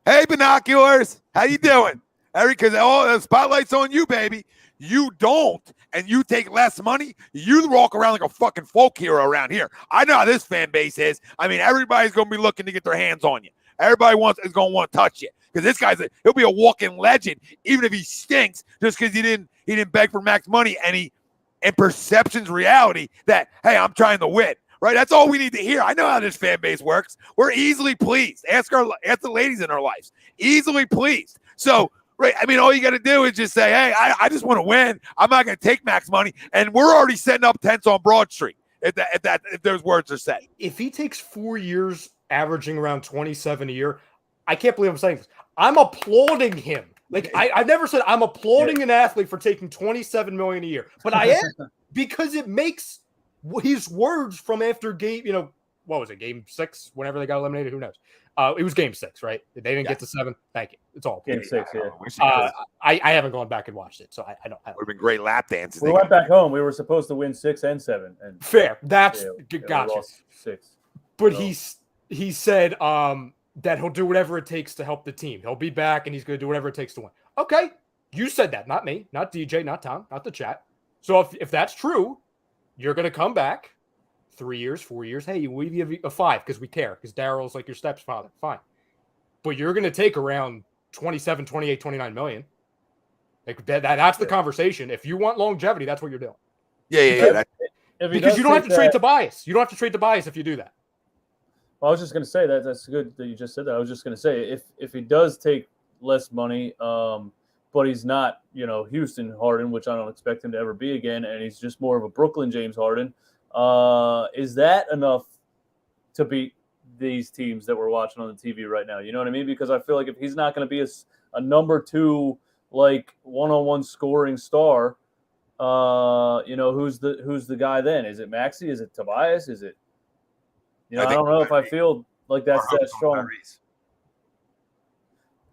Hey, binoculars, how you doing? Because all the spotlight's on you, baby. You don't, and you take less money, you walk around like a fucking folk hero around here. I know how this fan base is. I mean, everybody's going to be looking to get their hands on you. Everybody is going to want to touch you, because this guy's he'll be a walking legend, even if he stinks, just because he didn't beg for max money, and perception's reality that, hey, I'm trying to win, right? That's all we need to hear. I know how this fan base works. We're easily pleased. Ask the ladies in our lives. Easily pleased. So, right, I mean, all you got to do is just say, hey, I just want to win. I'm not going to take max money, and we're already setting up tents on Broad Street if those words are said. If he takes 4 years, averaging around 27 a year, I can't believe I'm saying this. I'm applauding him. Like, I've never said I'm applauding an athlete for taking $27 million a year, but I am, because it makes his words from after game, what was it, game 6, whenever they got eliminated, who knows? It was game 6, right? They didn't get to 7. Thank you. It's all game 6, yeah. I haven't gone back and watched it, so I don't. Would have been great lap dances. We went back home. We were supposed to win 6 and 7. And fair. That's gotcha. 6. But he said that he'll do whatever it takes to help the team. He'll be back, and he's going to do whatever it takes to win. Okay, you said that, not me, not DJ, not Tom, not the chat. So if that's true, you're going to come back 3 years, 4 years. Hey, we give you a 5 because we care, because Daryl's like your stepfather. Fine. But you're going to take around 27, 28, 29 million. Like that's the conversation. If you want longevity, that's what you're doing. Yeah. Because you don't have to trade Tobias. You don't have to trade Tobias if you do that. Well, I was just going to say that's good that you just said that. I was just going to say if he does take less money, but he's not, Houston Harden, which I don't expect him to ever be again, and he's just more of a Brooklyn James Harden. Is that enough to beat these teams that we're watching on the TV right now? You know what I mean? Because I feel like if he's not going to be a number 2, like one-on-one scoring star, who's the guy then? Is it Maxey? Is it Tobias? Is it? I don't know if I feel like that's that strong.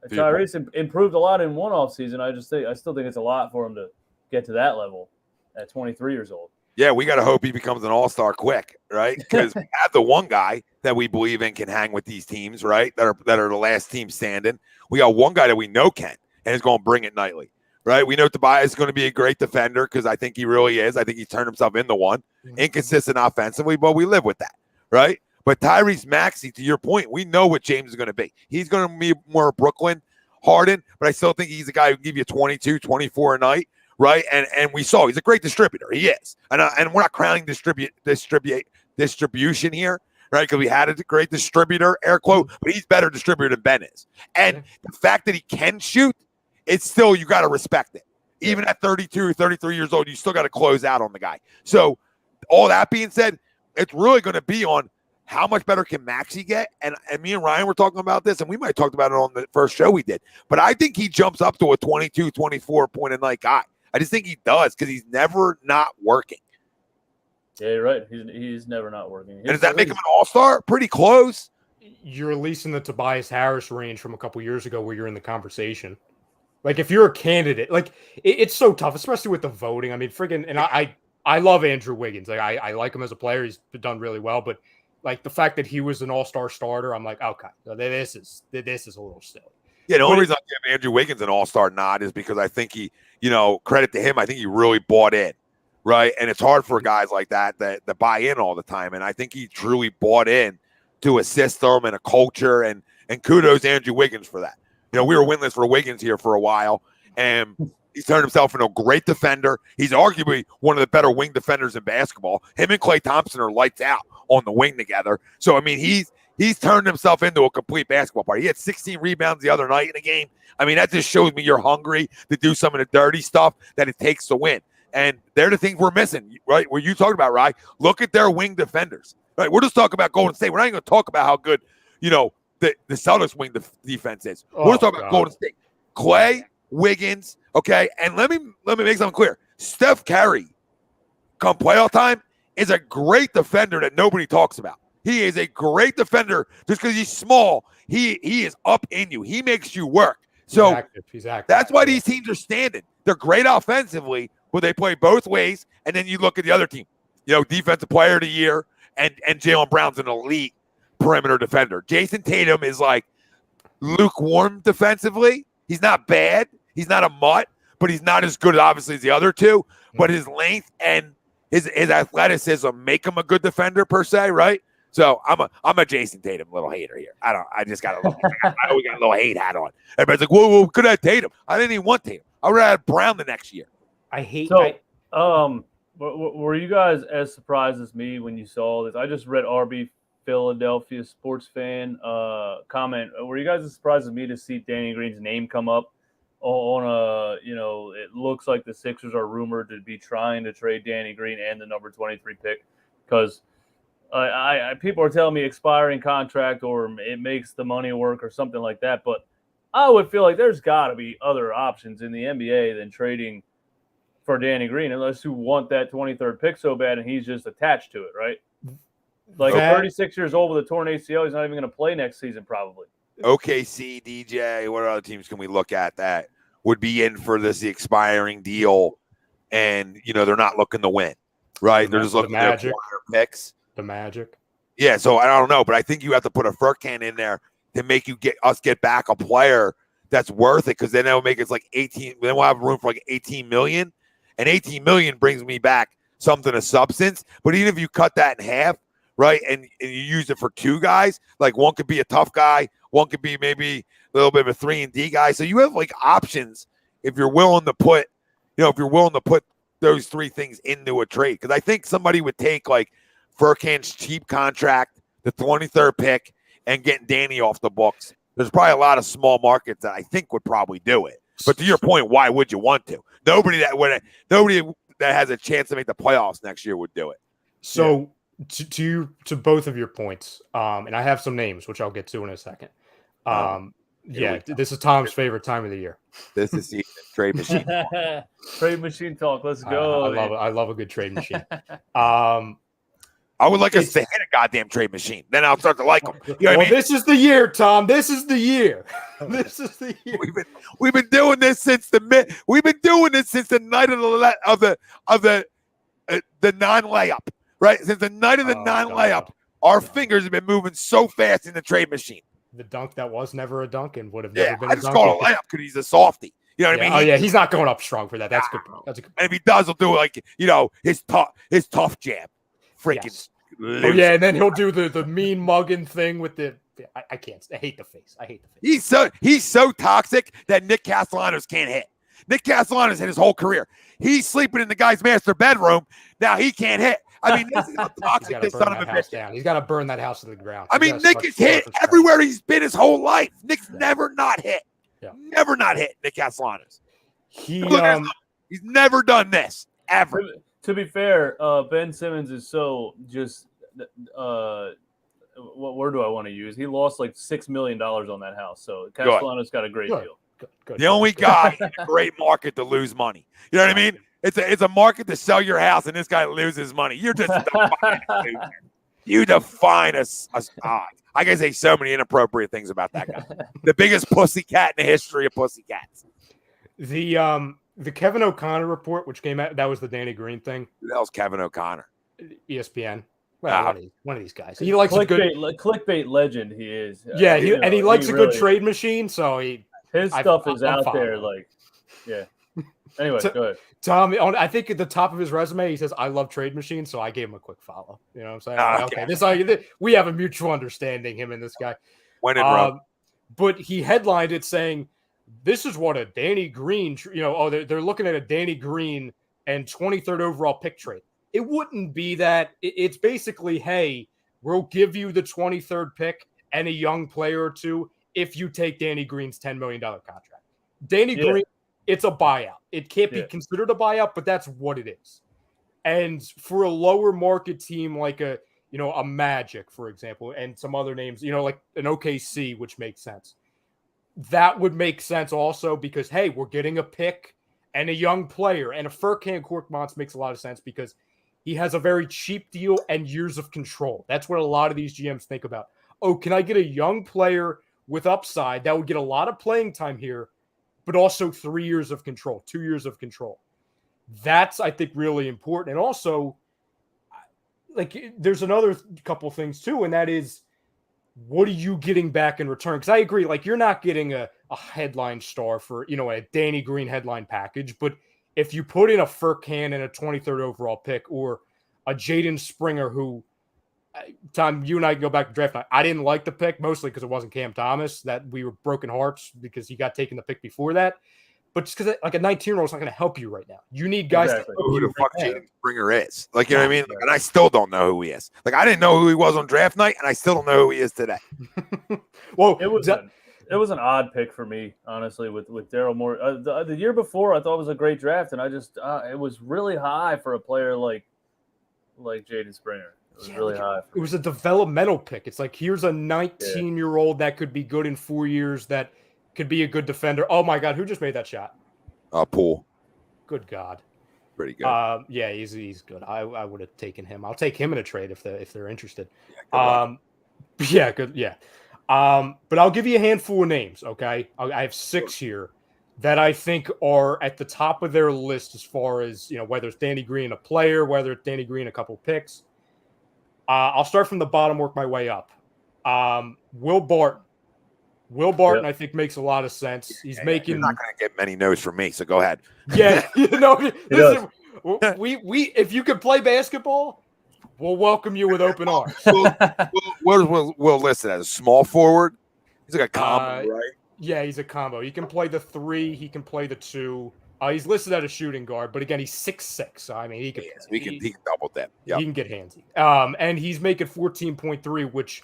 Tyrese improved a lot in one offseason. I still think it's a lot for him to get to that level at 23 years old. Yeah, we got to hope he becomes an all-star quick, right? Because we have the one guy that we believe in can hang with these teams, right? That are the last team standing. We got one guy that we know can and is going to bring it nightly, right? We know Tobias is going to be a great defender because I think he really is. I think he's turned himself into one. Inconsistent offensively, but we live with that, right? But Tyrese Maxey, to your point, we know what James is going to be. He's going to be more Brooklyn Harden, but I still think he's a guy who can give you 22, 24 a night, right? And we saw he's a great distributor. He is. And we're not crowning distribution here, right? Because we had a great distributor, air quote, but he's better distributor than Ben is. And the fact that he can shoot, it's still, you got to respect it. Even at 32 or 33 years old, you still got to close out on the guy. So all that being said, it's really going to be on, how much better can Maxey get? And me and Ryan were talking about this, and we might have talked about it on the first show we did. But I think he jumps up to a 22, 24 point a night guy. I just think he does because he's never not working. Yeah, you're right. He's never not working. And does that make him an all-star? Pretty close. You're at least in the Tobias Harris range from a couple years ago where you're in the conversation. Like, if you're a candidate, like, it's so tough, especially with the voting. I mean, friggin', and I love Andrew Wiggins. Like, I like him as a player. He's done really well. But, like, the fact that he was an all-star starter, I'm like, okay, this is a little silly. Yeah, the only reason I give Andrew Wiggins an all-star nod is because I think he, credit to him, I think he really bought in, right? And it's hard for guys like that buy in all the time. And I think he truly bought in to a system and a culture, and kudos to Andrew Wiggins for that. We were winless for Wiggins here for a while, and he's turned himself into a great defender. He's arguably one of the better wing defenders in basketball. Him and Klay Thompson are lights out on the wing together. So, I mean, he's turned himself into a complete basketball player. He had 16 rebounds the other night in a game. I mean, that just shows me you're hungry to do some of the dirty stuff that it takes to win. And they're the things we're missing, right? Where you talked about, right? Look at their wing defenders, right? We're just talking about Golden State. We're not even going to talk about how good, the Celtics wing defense is. We're talking about Golden State. Klay, Wiggins, okay? And let me make something clear. Steph Curry, come playoff time, is a great defender that nobody talks about. He is a great defender just because he's small. He is up in you. He makes you work. So he's active. That's why these teams are standing. They're great offensively, but they play both ways. And then you look at the other team, defensive player of the year, and Jaylen Brown's an elite perimeter defender. Jason Tatum is like lukewarm defensively. He's not bad. He's not a mutt, but he's not as good, obviously, as the other two. But his length and his athleticism make him a good defender per se, right? So I'm a Jason Tatum little hater here. I just got we got a little hate hat on. Everybody's like, whoa, could I have Tatum? I didn't even want Tatum. I would have had Brown the next year. I hate. So, were you guys as surprised as me when you saw this? I just read RB Philadelphia sports fan comment. Were you guys as surprised as me to see Danny Green's name come up on it looks like the Sixers are rumored to be trying to trade Danny Green and the number 23 pick because people are telling me expiring contract or it makes the money work or something like that. But I would feel like there's got to be other options in the NBA than trading for Danny Green, unless you want that 23rd pick so bad and he's just attached to it, right? Like 36 years old with a torn ACL, he's not even going to play next season probably. OKC, DJ, what other teams can we look at that would be in for the expiring deal and, they're not looking to win, right? They're just looking at their picks. The Magic. Yeah, so I don't know, but I think you have to put a Furkan in there to make you get back a player that's worth it, because then that'll make it like 18. Then we'll have room for like 18 million, and 18 million brings me back something of substance. But even if you cut that in half, right, and you use it for two guys, like one could be a tough guy, one could be maybe a little bit of a 3-and-D guy. So you have like options if you're willing to put, those three things into a trade. Because I think somebody would take like Furkan's cheap contract, the 23rd pick, and getting Danny off the books. There's probably a lot of small markets that I think would probably do it. But to your point, why would you want to? Nobody that has a chance to make the playoffs next year would do it. So to both of your points, and I have some names which I'll get to in a second. This is Tom's favorite time of the year. This is the trade machine. Trade machine talk. Let's go. I love a good trade machine. I would like us to hit a goddamn trade machine. Then I'll start to like them. You know what I mean? This is the year, Tom. This is the year. This is the year. We've been doing this since the night of the non-layup, right? Since the night of the non-layup, our fingers have been moving so fast in the trade machine. The dunk that was never a dunk and would have never been a dunk. I just call it a layup because he's a softie. You know what I mean? He's not going up strong for that. That's good. That's a good. And if he does, he'll do it like his tough jab. Freaking. Yes. And then he'll do the mean mugging thing with the. I can't. I hate the face. He's so toxic that Nick Castellanos can't hit. Nick Castellanos hit his whole career. He's sleeping in the guy's master bedroom. Now he can't hit. I mean, this is how toxic this son of a bitch is. He's got to burn that house to the ground. I mean, Nick is hit everywhere he's been his whole life. Nick's never not hit. Yeah. Never not hit, Nick Castellanos. He's never done this, ever. To be fair, Ben Simmons is so just what word do I want to use? He lost like $6 million on that house. So Castellanos got a great deal. Good. The only guy in a great market to lose money. You know what I mean? It's a market to sell your house, and this guy loses money. You're just you define us. I can say so many inappropriate things about that guy. The biggest pussycat in the history of pussycats. The Kevin O'Connor report, which came out, that was the Danny Green thing. Who the hell's Kevin O'Connor? ESPN. Well, one of these guys. He likes clickbait legend. He is. Yeah, he likes a good trade machine. So his stuff is out there. Like, yeah. Anyway, go ahead. Tom, I think at the top of his resume, he says, "I love trade machines," so I gave him a quick follow. You know what I'm saying? Okay, we have a mutual understanding, him and this guy. But he headlined it saying, "This is what a Danny Green, they're looking at a Danny Green and 23rd overall pick trade." It wouldn't be that. It's basically, hey, we'll give you the 23rd pick and a young player or two if you take Danny Green's $10 million contract. Danny Green. It's a buyout. It can't be considered a buyout, but that's what it is. And for a lower market team like a Magic, for example, and some other names, like an OKC, which makes sense. That would make sense also because, hey, we're getting a pick and a young player. And a Furkan Korkmaz makes a lot of sense because he has a very cheap deal and years of control. That's what a lot of these GMs think about. Oh, can I get a young player with upside that would get a lot of playing time here, but also 3 years of control, 2 years of control? That's, I think, really important. And also, like, there's another couple things too, and that is, what are you getting back in return? Because I agree, like, you're not getting a headline star for, a Danny Green headline package, but if you put in a Furkan and a 23rd overall pick, or a Jaden Springer, who, Tom, you and I can go back to draft night. I didn't like the pick, mostly because it wasn't Cam Thomas, that we were broken hearts because he got taken the pick before that. But just because, like, a 19-year-old is not going to help you right now. You need guys to help who you the fuck Jaden Springer is. Like, you know what I mean? Like, and I still don't know who he is. Like, I didn't know who he was on draft night, and I still don't know who he is today. Well, it was an odd pick for me, honestly, with Daryl Morey. The year before, I thought it was a great draft, and I just it was really high for a player like Jaden Springer. It was really high. It was a developmental pick. It's like, here's a 19-year-old that could be good in 4 years, that could be a good defender. Oh my God, who just made that shot? Poole. Good God. Pretty good. Yeah, he's good. I would have taken him. I'll take him in a trade if they're interested. Yeah, good. Yeah. But I'll give you a handful of names, okay? I have 6 here that I think are at the top of their list as far as, whether it's Danny Green, a player, whether it's Danny Green, a couple picks. I'll start from the bottom, work my way up. Will Barton. Will Barton, I think, makes a lot of sense. He's making. You're not going to get many no's from me, so go ahead. Yeah, we if you could play basketball, we'll welcome you with open arms. Will listed as a small forward. He's like a combo, right? Yeah, he's a combo. He can play the 3. He can play the 2. He's listed as a shooting guard, but again, he's 6'6". So I mean, he can double that. He can get handsy. And he's making 14.3, which,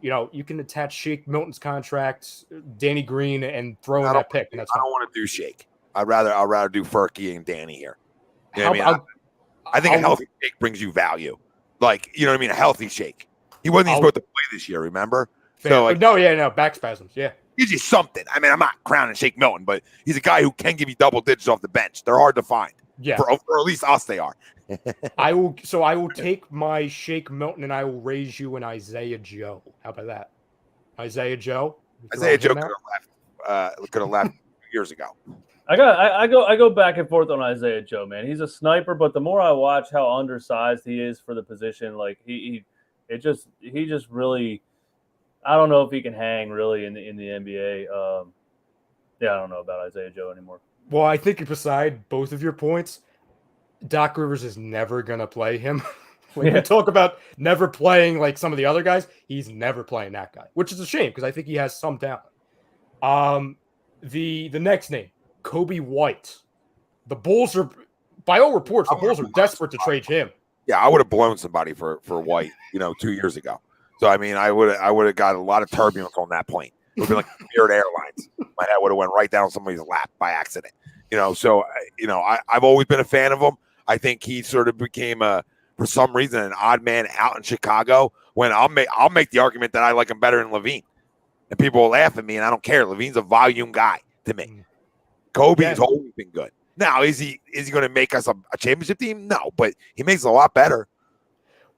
you can attach Shake Milton's contract, Danny Green, and throw in that pick. And that's I don't want to do Shake. I'd rather do Furky and Danny here. You know what I mean? I think a healthy Shake brings you value. Like, you know what I mean? A healthy Shake. He wasn't supposed to play this year, remember? Fair. So no, back spasms, yeah. Gives you something. I mean, I'm not crowning Shake Milton, but he's a guy who can give you double digits off the bench. They're hard to find. Yeah. For at least us, they are. I will take my Shake Milton and I will raise you an Isaiah Joe. How about that? Isaiah Joe? Isaiah Joe could have left years ago. I go back and forth on Isaiah Joe, man. He's a sniper, but the more I watch how undersized he is for the position, like he just really, I don't know if he can hang really in the NBA. I don't know about Isaiah Joe anymore. Well, I think beside both of your points, Doc Rivers is never going to play him. When you talk about never playing like some of the other guys, he's never playing that guy, which is a shame because I think he has some talent. The next name, Kobe White. The Bulls are, by all reports, are desperate to trade him. Yeah, I would have blown somebody for White, 2 years ago. So I mean, I would have got a lot of turbulence on that plane. It would have been like Spirit Airlines. My head would have went right down somebody's lap by accident. So I've always been a fan of him. I think he sort of became a for some reason an odd man out in Chicago when I'll make the argument that I like him better than Levine. And people will laugh at me, and I don't care. Levine's a volume guy to me. Kobe's always been good. Now, is he going to make us a championship team? No, but he makes it a lot better.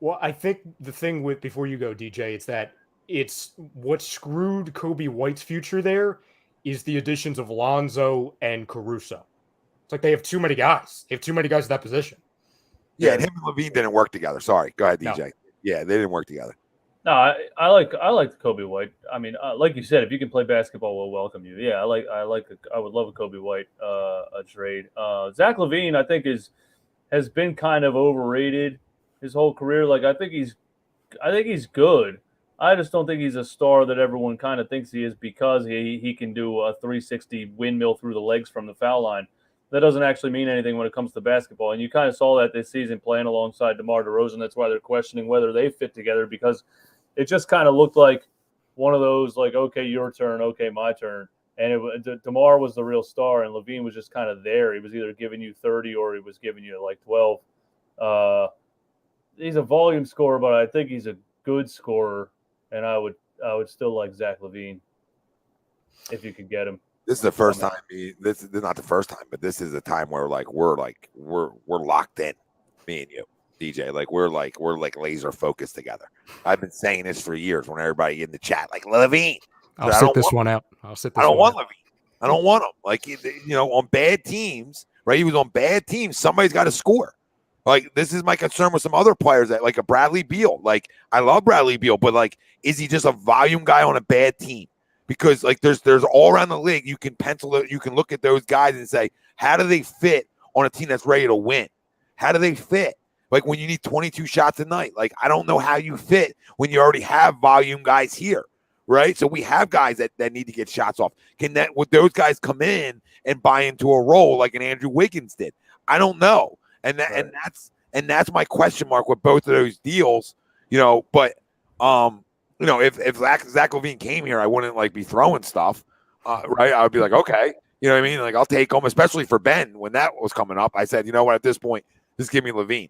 Well, I think the thing with, before you go, DJ, is that it's what screwed Kobe White's future there is the additions of Lonzo and Caruso. It's like they have too many guys. They have too many guys at that position. Yeah, and him and Levine didn't work together. Sorry. Go ahead, DJ. No. Yeah, they didn't work together. No, I like Kobe White. I mean, like you said, if you can play basketball, we'll welcome you. Yeah, I would love a Kobe White a trade. Zach LaVine, I think has been kind of overrated his whole career. Like I think he's good. I just don't think he's a star that everyone kind of thinks he is because he can do a 360 windmill through the legs from the foul line. That doesn't actually mean anything when it comes to basketball. And you kind of saw that this season playing alongside DeMar DeRozan. That's why they're questioning whether they fit together because it just kind of looked like one of those, like, okay, your turn, okay, my turn. And DeMar was the real star, and LaVine was just kind of there. He was either giving you 30 or he was giving you like 12. He's a volume scorer, but I think he's a good scorer, and I would still like Zach LaVine if you could get him. This is the first time. This is not the first time, but this is a time where we're locked in, me and you, DJ. We're laser focused together. I've been saying this for years. When everybody in the chat like LaVine, I'll sit this one out. I don't want LaVine. I don't want him. On bad teams, right? He was on bad teams. Somebody's got to score. This is my concern with some other players that like a Bradley Beal. I love Bradley Beal, but is he just a volume guy on a bad team? Because there's all around the league, you can pencil it, you can look at those guys and say, how do they fit on a team that's ready to win? How do they fit? When you need 22 shots a night, I don't know how you fit when you already have volume guys here, right? So we have guys that need to get shots off. Would those guys come in and buy into a role like an Andrew Wiggins did? I don't know, and that's my question mark with both of those deals, But if Zach LaVine came here, I wouldn't be throwing stuff, right? I would be like, okay, you know what I mean? I'll take him, especially for Ben when that was coming up. I said, you know what? At this point, just give me LaVine.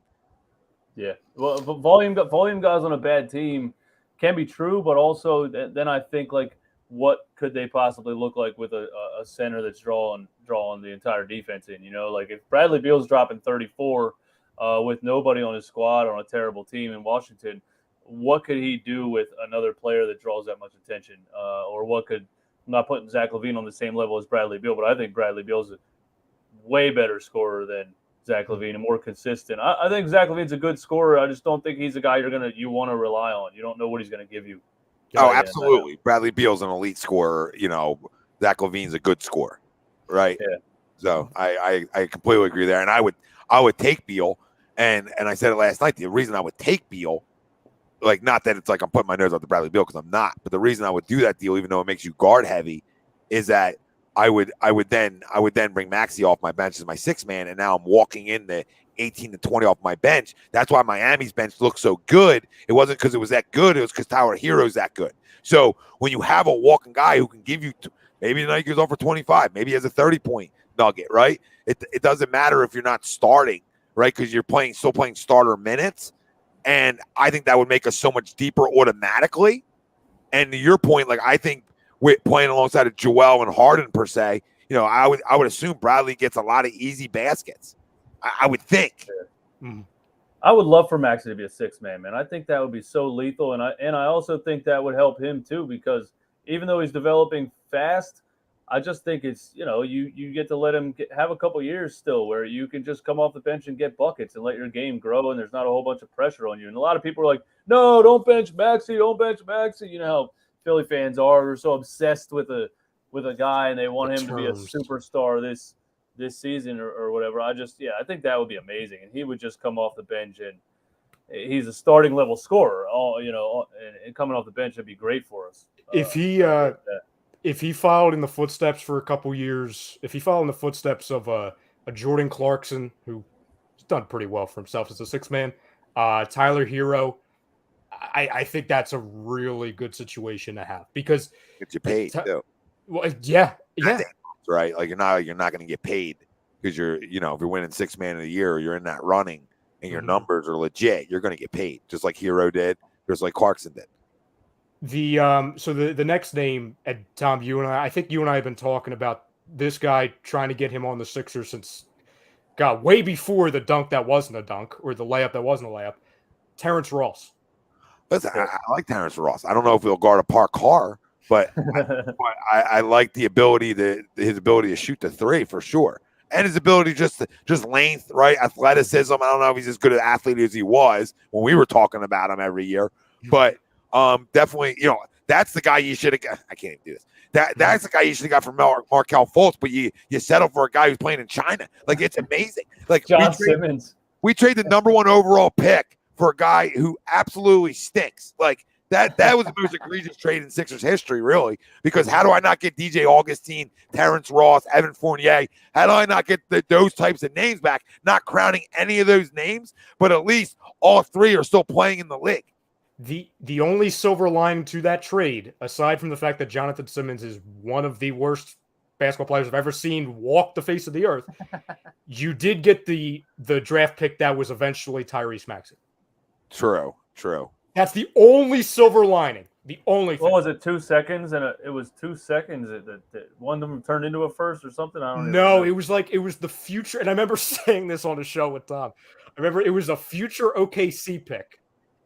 Yeah, well, volume guys on a bad team can be true, but also then I think what could they possibly look like with a center that's drawing the entire defense in? If Bradley Beal's dropping 34 with nobody on his squad on a terrible team in Washington. What could he do with another player that draws that much attention? Or what could – I'm not putting Zach LaVine on the same level as Bradley Beal, but I think Bradley Beal's a way better scorer than Zach LaVine and more consistent. I think Zach LaVine's a good scorer. I just don't think he's a guy you want to rely on. You don't know what he's going to give you. Oh, absolutely. Bradley Beal's an elite scorer. Zach LaVine's a good scorer, right? Yeah. So I completely agree there. And I would take Beal, and I said it last night. The reason I would take Beal – not that it's I'm putting my nose out to Bradley Beal because I'm not, but the reason I would do that deal, even though it makes you guard heavy, is that I would then bring Maxey off my bench as my sixth man, and now I'm walking in the 18 to 20 off my bench. That's why Miami's bench looked so good. It wasn't because it was that good; it was because Tyler Hero's that good. So when you have a walking guy who can give you maybe tonight he goes off for 25, maybe he has a 30-point nugget, right? It doesn't matter if you're not starting, right? Because you're still playing starter minutes. And I think that would make us so much deeper automatically. And to your point, I think with playing alongside of Joel and Harden per se, I would assume Bradley gets a lot of easy baskets. I would think. I would love for Maxey to be a sixth man. I think that would be so lethal, and I also think that would help him too because even though he's developing fast, I just think it's you get to let him have a couple years still where you can just come off the bench and get buckets and let your game grow and there's not a whole bunch of pressure on you. And a lot of people are like, no, don't bench Maxey, don't bench Maxey. You know how Philly fans are. They're so obsessed with a guy and they want him to be a superstar this season or whatever. I think that would be amazing. And he would just come off the bench and he's a starting level scorer. And coming off the bench would be great for us. If he followed in the footsteps for a couple years, if he followed in the footsteps of a Jordan Clarkson, who's done pretty well for himself as a sixth man, Tyler Hero, I think that's a really good situation to have because get you paid too. Well, yeah, right. You're not going to get paid because you're if you're winning sixth man of the year, or you're in that running. and your numbers are legit, you're going to get paid, just like Hero did, just like Clarkson did. The next name, and Tom, I think you and I have been talking about this guy, trying to get him on the Sixers since, God, way before the dunk that wasn't a dunk, or the layup that wasn't a layup. Terrence Ross. Listen, I like Terrence Ross. I don't know if he'll guard a parked car, but I like his ability to shoot the three for sure, and his ability just length, right? Athleticism. I don't know if he's as good an athlete as he was when we were talking about him every year, but definitely, that's the guy you should have got. I can't even do this. That's the guy you should have got from Markelle Fultz, but you settle for a guy who's playing in China. Like, it's amazing. Like, John Simmons. We trade the number 1 overall pick for a guy who absolutely stinks. Like, that was the most egregious trade in Sixers history, really, because how do I not get DJ Augustine, Terrence Ross, Evan Fournier? How do I not get those types of names back? Not crowning any of those names, but at least all three are still playing in the league. The only silver lining to that trade, aside from the fact that Jonathan Simmons is one of the worst basketball players I've ever seen walk the face of the earth, you did get the draft pick that was eventually Tyrese Maxey. True. That's the only silver lining. The only thing. What was it, 2 seconds? And it was 2 seconds that one of them turned into a first or something? I don't know. It was the future. And I remember saying this on the show with Tom. I remember it was a future OKC pick.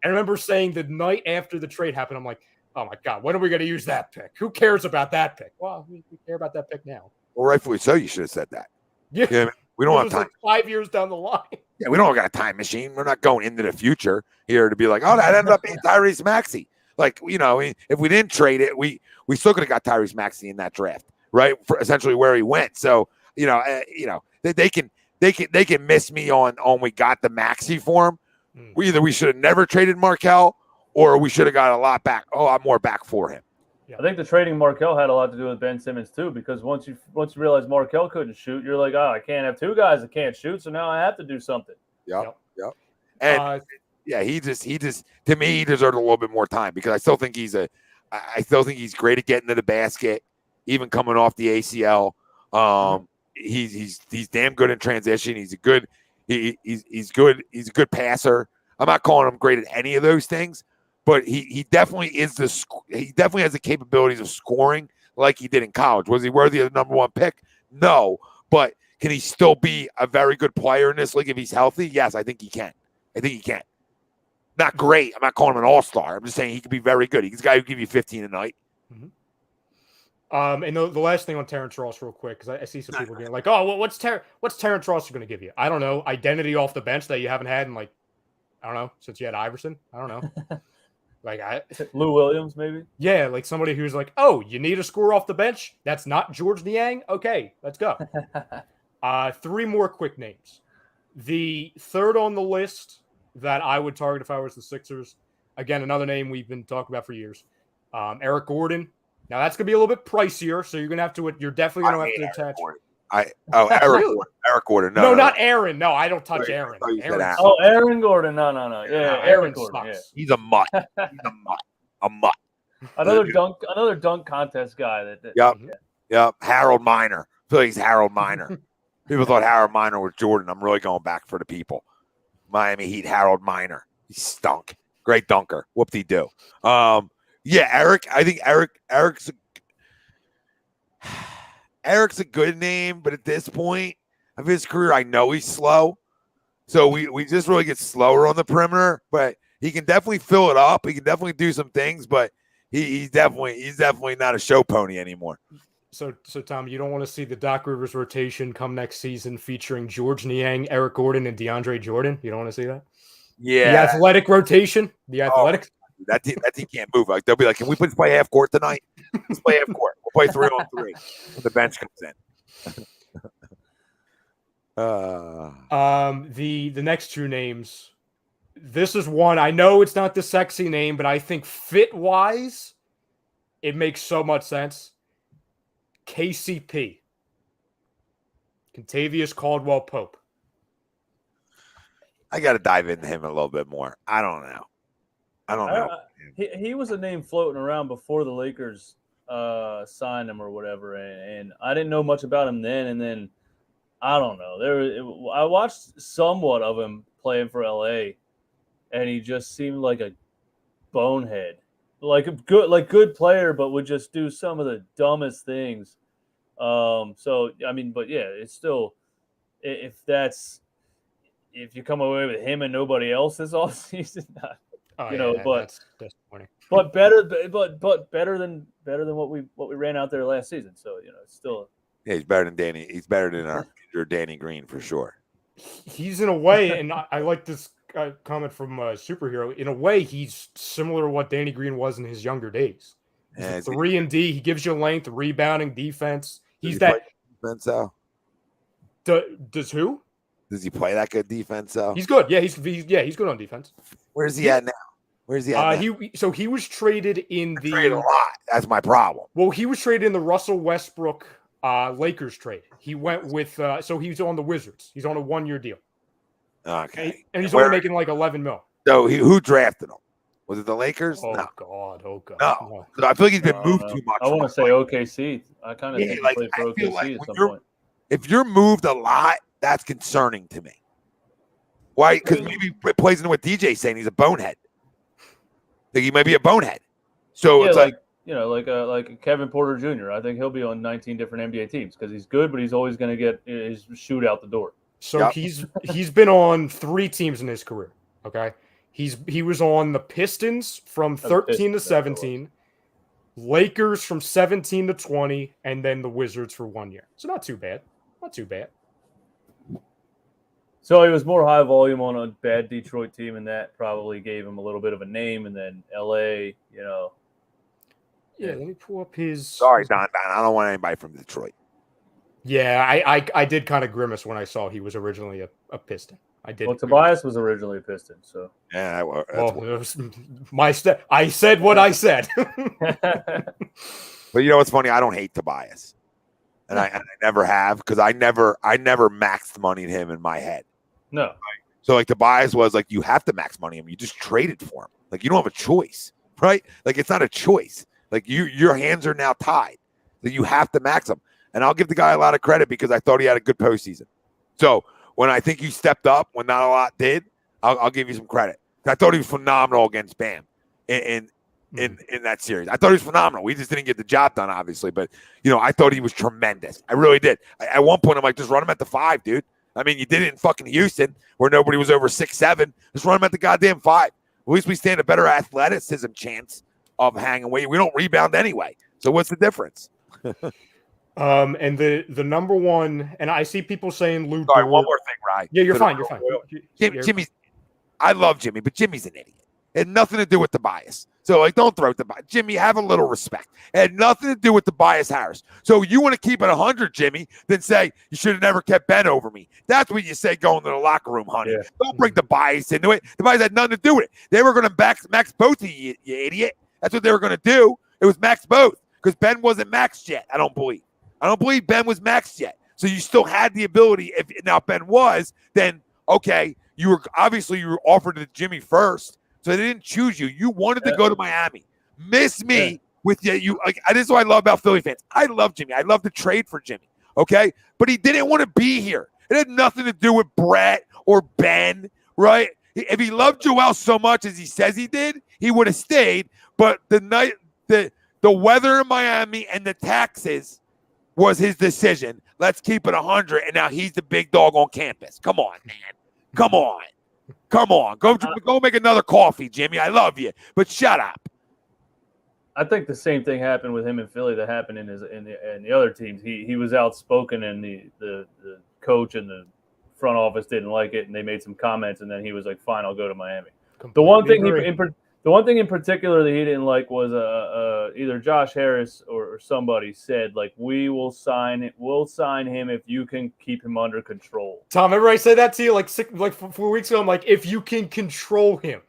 And I remember saying the night after the trade happened, I'm like, oh my God, when are we going to use that pick? Who cares about that pick? Well, we care about that pick now. Well, rightfully so. You should have said that. Yeah. We don't have time. Like 5 years down the line. Yeah, we don't got a time machine. We're not going into the future here to be like, oh, that ended up being Tyrese Maxey. Like, if we didn't trade it, we still could have got Tyrese Maxey in that draft, right? For essentially where he went. So, they can miss me on we got the Maxey for him. We should have never traded Markelle, or we should have got a lot more back for him. Yeah. I think the trading Markelle had a lot to do with Ben Simmons too, because once you realize Markelle couldn't shoot, you're like, oh, I can't have two guys that can't shoot, so now I have to do something. Yep. And he just to me, he deserved a little bit more time, because I still think he's great at getting to the basket, even coming off the ACL. He's damn good in transition. He's good. He's good. He's a good passer. I'm not calling him great at any of those things, but he definitely is he definitely has the capabilities of scoring like he did in college. Was he worthy of the number 1 pick? No, but can he still be a very good player in this league if he's healthy? Yes, I think he can. Not great. I'm not calling him an all-star. I'm just saying he could be very good. He's a guy who give you 15 a night. And the last thing on Terrence Ross real quick, because I see some people being like, oh, well, what's Terrence Ross going to give you? I don't know. Identity off the bench that you haven't had in, like, I don't know, since you had Iverson. I don't know. Lou Williams, maybe? Yeah, like somebody who's like, oh, you need a score off the bench? That's not George Niang? Okay, let's go. 3 more quick names. The third on the list that I would target if I was the Sixers, again, another name we've been talking about for years, Eric Gordon. Now, that's going to be a little bit pricier, so you're definitely going to have to attach. Eric Gordon. No, not Aaron. No, I don't touch Aaron. Aaron Gordon. No. Yeah, Aaron Gordon. sucks. Yeah. He's a mutt. A mutt. Another dunk contest guy. Yep. Harold Miner. I feel like he's Harold Miner. People thought Harold Miner was Jordan. I'm really going back for the people. Miami Heat, Harold Miner. He stunk. Great dunker. Whoop-de-doo. Yeah, Eric. I think Eric's a good name, but at this point of his career, I know he's slow. So we just really get slower on the perimeter, but he can definitely fill it up. He can definitely do some things, but he's definitely not a show pony anymore. So Tom, you don't want to see the Doc Rivers rotation come next season featuring George Niang, Eric Gordon, and DeAndre Jordan? You don't want to see that? Yeah. The athletic rotation? The athletic? That team can't move. Like, they'll be like, can we please play half court tonight? Let's play half court. We'll play 3-on-3 when the bench comes in. The next 2 names. This is one, I know it's not the sexy name, but I think fit-wise, it makes so much sense. KCP. Kentavious Caldwell-Pope. I got to dive into him a little bit more. I don't know. He was a name floating around before the Lakers signed him or whatever, and I didn't know much about him then. And then I don't know. I watched somewhat of him playing for LA, and he just seemed like a bonehead, like a good player, but would just do some of the dumbest things. So I mean, but yeah, it's still if you come away with him and nobody else this offseason, that's disappointing. But better than what we ran out there last season. So it's still. Yeah, he's better than Danny. He's better than our Danny Green for sure. He's in a way, and I like this comment from Superhero. In a way, he's similar to what Danny Green was in his younger days. Yeah, 3 and D. He gives you length, rebounding, defense. He's play that defense though. Does who? Does he play that good defense though? He's good. Yeah, he's good on defense. Where's he at now? Where's he at? Now? He was traded in the trade a lot. That's my problem. Well, he was traded in the Russell Westbrook Lakers trade. He went with so he's on the Wizards. He's on a 1-year deal. Okay. And he's only making like $11 million. So who drafted him? Was it the Lakers? Oh no. God. No. So I feel like he's been moved too much. I want to say OKC. I kind of think he played for OKC at some point. If you're moved a lot, that's concerning to me. Why? Because maybe it plays into what DJ's saying. He's a bonehead. Like he might be a bonehead. So it's like like Kevin Porter Jr. I think he'll be on 19 different NBA teams because he's good, but he's always going to get his shoot out the door. So he's been on 3 teams in his career. Okay, he was on the Pistons from 13 to 17, Lakers from 17 to 20, and then the Wizards for 1 year. So not too bad. So he was more high volume on a bad Detroit team, and that probably gave him a little bit of a name. And then LA, Yeah, let me pull up his. Sorry, Don. I don't want anybody from Detroit. Yeah, I did kind of grimace when I saw he was originally a Piston. I did. Well, Tobias was originally a Piston, so. Yeah, I said what I said. But you know what's funny? I don't hate Tobias, and I never have because I never maxed money in him in my head. No. Right? So like Tobias was like, you have to max money him. You just traded for him. Like you don't have a choice, right? Like it's not a choice. Like your hands are now tied. That you have to max him. And I'll give the guy a lot of credit because I thought he had a good postseason. So when I think he stepped up when not a lot did, I'll give you some credit. I thought he was phenomenal against Bam in that series. I thought he was phenomenal. We just didn't get the job done, obviously. But, I thought he was tremendous. I really did. At one point, I'm like, just run him at the 5, dude. I mean, you did it in fucking Houston where nobody was over 6'7". Just run him at the goddamn 5. At least we stand a better athleticism chance of hanging weight. We don't rebound anyway. So what's the difference? And the number one, and I see people saying Lou. Sorry, one more thing, Ryan. Yeah, you're fine. You're fine. Jimmy's. I love Jimmy, but Jimmy's an idiot. It had nothing to do with the bias. So, like, don't throw the bias. Jimmy, have a little respect. It had nothing to do with the bias, Harris. So, you want to keep it 100, Jimmy, then say you should have never kept Ben over me. That's what you say going to the locker room, honey. Yeah. Don't bring the bias into it. The bias had nothing to do with it. They were going to max both of you, you idiot. That's what they were going to do. It was max both because Ben wasn't maxed yet, I don't believe. I don't believe Ben was maxed yet. So, you still had the ability. If now Ben was, then, okay, you were offered to Jimmy first. So they didn't choose you. You wanted to go to Miami. Miss me with you. Like this is what I love about Philly fans. I love Jimmy. I love to trade for Jimmy. Okay, but he didn't want to be here. It had nothing to do with Brett or Ben, right? If he loved Joel so much as he says he did, he would have stayed. But the weather in Miami and the taxes was his decision. Let's keep it 100, and now he's the big dog on campus. Come on, man. Come on. Go make another coffee, Jimmy. I love you, but shut up. I think the same thing happened with him in Philly that happened in the other teams. He was outspoken, and the coach and the front office didn't like it, and they made some comments, and then he was like, "Fine, I'll go to Miami." The one thing in particular that he didn't like was either Josh Harris or somebody said like, we'll sign him if you can keep him under control. Tom, remember I said that to you like 4 weeks ago? I'm like, if you can control him.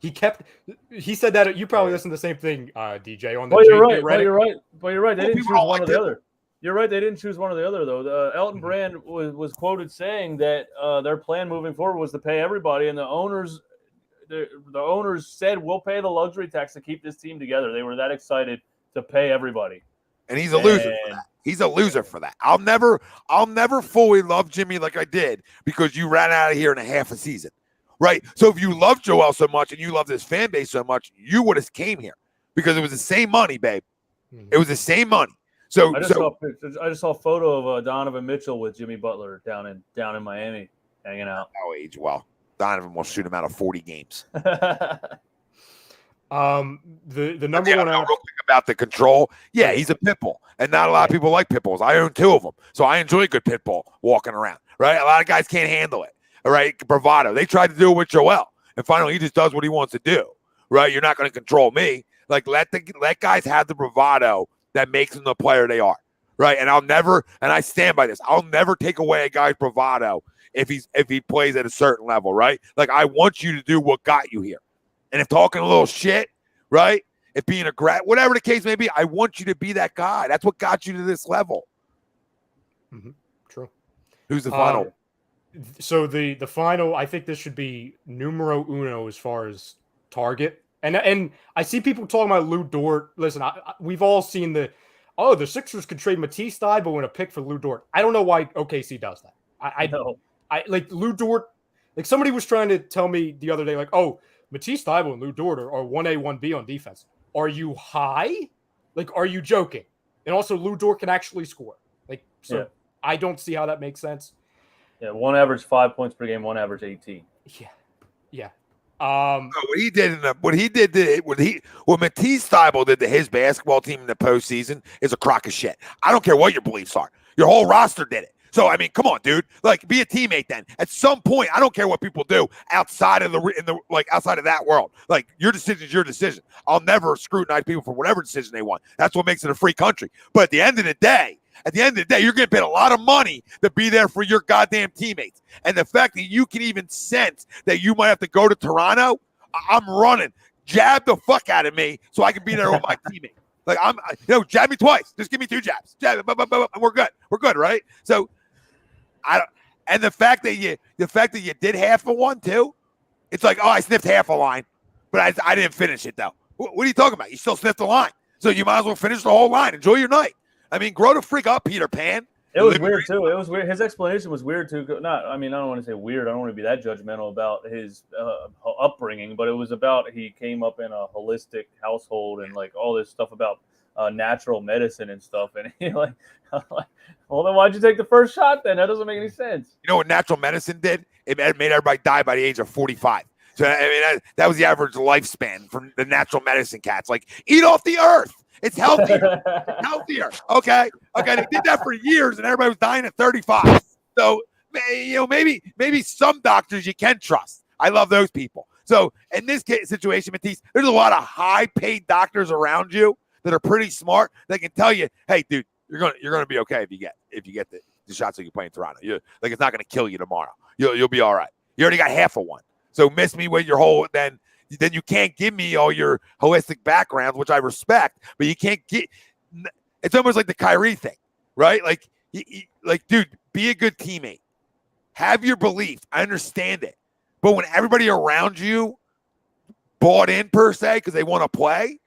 He said that. You probably listened to the same thing, DJ. On the you're right. They didn't choose one or the other. You're right. They didn't choose one or the other though. Elton Brand was quoted saying that their plan moving forward was to pay everybody, and the owners said we'll pay the luxury tax to keep this team together. They were that excited to pay everybody. And he's a loser for that. He's a loser for that. I'll never fully love Jimmy like I did because you ran out of here in a half a season. right? So if you love Joel so much and you love this fan base so much, you would have came here because it was the same money, babe. It was the same money. So I just saw a photo of Donovan Mitchell with Jimmy Butler down in Miami hanging out. Oh, age well. Donovan will shoot him out of 40 games. The number one real quick about the control. Yeah, he's a pit bull, and not a lot of people like pit bulls. I own 2 of them, so I enjoy a good pit bull walking around. Right, a lot of guys can't handle it. All right, bravado. They tried to do it with Joel, and finally he just does what he wants to do. Right, you're not going to control me. Like let guys have the bravado that makes them the player they are. Right, and I stand by this. I'll never take away a guy's bravado if he plays at a certain level. Right, like I want you to do what got you here. And if talking a little shit, right? If being whatever the case may be, I want you to be that guy. That's what got you to this level. Mm-hmm. True. Who's the final? So the final, I think this should be numero uno as far as target. And I see people talking about Lou Dort. Listen, we've all seen the Sixers could trade Matisse Thybulle in a pick for Lou Dort. I don't know why OKC does that. I know. I like Lou Dort. Like somebody was trying to tell me the other day, like, oh, Matisse Thybulle and Lou Dort are 1A, 1B on defense. Are you high? Like, are you joking? And also, Lou Dort can actually score. Like, so yeah. I don't see how that makes sense. Yeah, one average 5 points per game, one average 18. Yeah. What Matisse Thybulle did to his basketball team in the postseason is a crock of shit. I don't care what your beliefs are. Your whole roster did it. So, I mean, come on, dude. Like, be a teammate then. At some point, I don't care what people do outside of outside of that world. Like, your decision is your decision. I'll never scrutinize people for whatever decision they want. That's what makes it a free country. But at the end of the day, you're getting paid a lot of money to be there for your goddamn teammates. And the fact that you can even sense that you might have to go to Toronto, I'm running. Jab the fuck out of me so I can be there with my teammates. Like, jab me twice. Just give me 2 jabs. Jab, and we're good. We're good, right? So, and the fact that you did half of one too, it's like, oh, I sniffed half a line, but I didn't finish it though. What are you talking about? You still sniffed the line, so you might as well finish the whole line. Enjoy your night. I mean, grow the freak up, Peter Pan. It was weird too. It was weird. His explanation was weird too. I don't want to say weird. I don't want to be that judgmental about his upbringing, but it was about he came up in a holistic household and like all this stuff about natural medicine and stuff. And he like, well, then why'd you take the first shot then? That doesn't make any sense. You know what natural medicine did? It made everybody die by the age of 45. So, I mean, that was the average lifespan for the natural medicine cats. Like, eat off the earth. It's healthier. It's healthier. Okay. They did that for years, and everybody was dying at 35. So, maybe some doctors you can trust. I love those people. So, in this situation, Matisse, there's a lot of high-paid doctors around you that are pretty smart. They can tell you, hey, dude, you're gonna be okay if you get the shots that you play in Toronto. It's not gonna kill you tomorrow. You'll be all right. You already got half of one. So miss me with your whole then you can't give me all your holistic backgrounds, which I respect, but you can't get. It's almost like the Kyrie thing, right? Like, dude, be a good teammate. Have your belief. I understand it, but when everybody around you bought in per se because they want to play,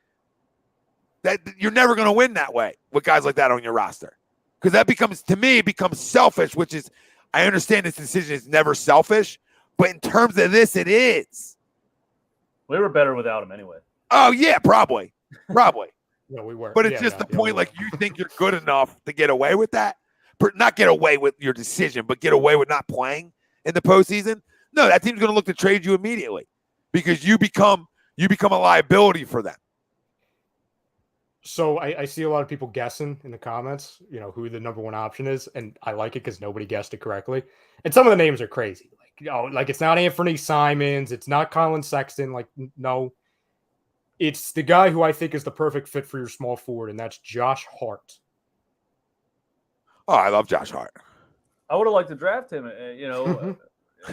that you're never going to win that way with guys like that on your roster, because that becomes selfish. Which is, I understand this decision is never selfish, but in terms of this, it is. We were better without him anyway. Oh, yeah, probably. No, we weren't. But it's the point, like, you think you're good enough to get away with that? Not get away with your decision, but get away with not playing in the postseason? No, that team's going to look to trade you immediately because you become a liability for them. So I see a lot of people guessing in the comments, who the number one option is, and I like it because nobody guessed it correctly. And some of the names are crazy. Like it's not Anthony Simons, it's not Colin Sexton. Like, no, it's the guy who I think is the perfect fit for your small forward, and that's Josh Hart. Oh, I love Josh Hart. I would have liked to draft him.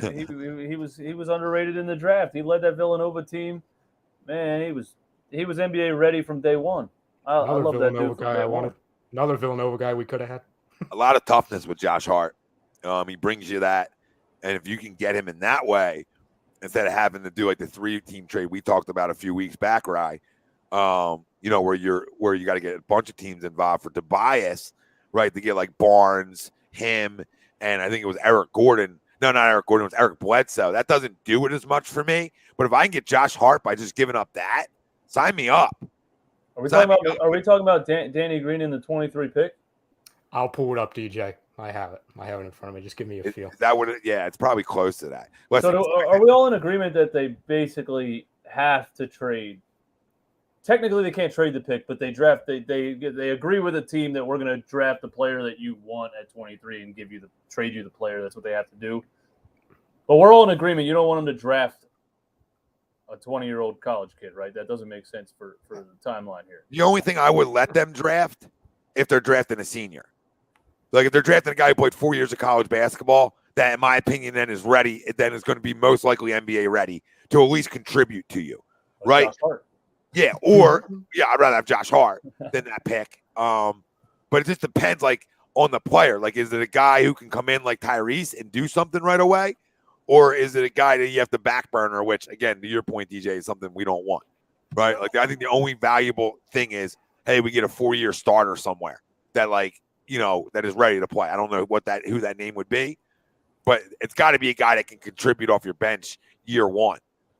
He was underrated in the draft. He led that Villanova team. Man, he was NBA ready from day one. I love that dude. Another Villanova guy we could have had. A lot of toughness with Josh Hart. He brings you that. And if you can get him in that way, instead of having to do like the 3-team trade we talked about a few weeks back, right? Where you got to get a bunch of teams involved for Tobias, right? To get like Barnes, him, and I think it was Eric Gordon. No, not Eric Gordon. It was Eric Bledsoe. That doesn't do it as much for me. But if I can get Josh Hart by just giving up that, sign me up. Are we talking about Danny Green in the 23 pick? I'll pull it up, DJ. I have it. I have it in front of me. Just give me a feel. Is that what yeah, it's probably close to that. Listen, are we all in agreement that they basically have to trade? Technically, they can't trade the pick, but they agree with the team that we're going to draft the player that you want at 23 and trade you the player. That's what they have to do. But we're all in agreement. You don't want them to draft a 20-year-old college kid, right? That doesn't make sense for the timeline here. The only thing I would let them draft if they're drafting a senior. Like if they're drafting a guy who played 4 years of college basketball, that in my opinion then is ready, then is going to be most likely NBA ready to at least contribute to you, right? Josh Hart. Yeah, or I'd rather have Josh Hart than that pick. But it just depends, like, on the player. Like, is it a guy who can come in like Tyrese and do something right away, or is it a guy that you have to back burner? Which, again, to your point, DJ, is something we don't want, right? Like, I think the only valuable thing is, hey, we get a 4-year starter somewhere that, like, that is ready to play. I don't know who that name would be, but it's got to be a guy that can contribute off your bench year one.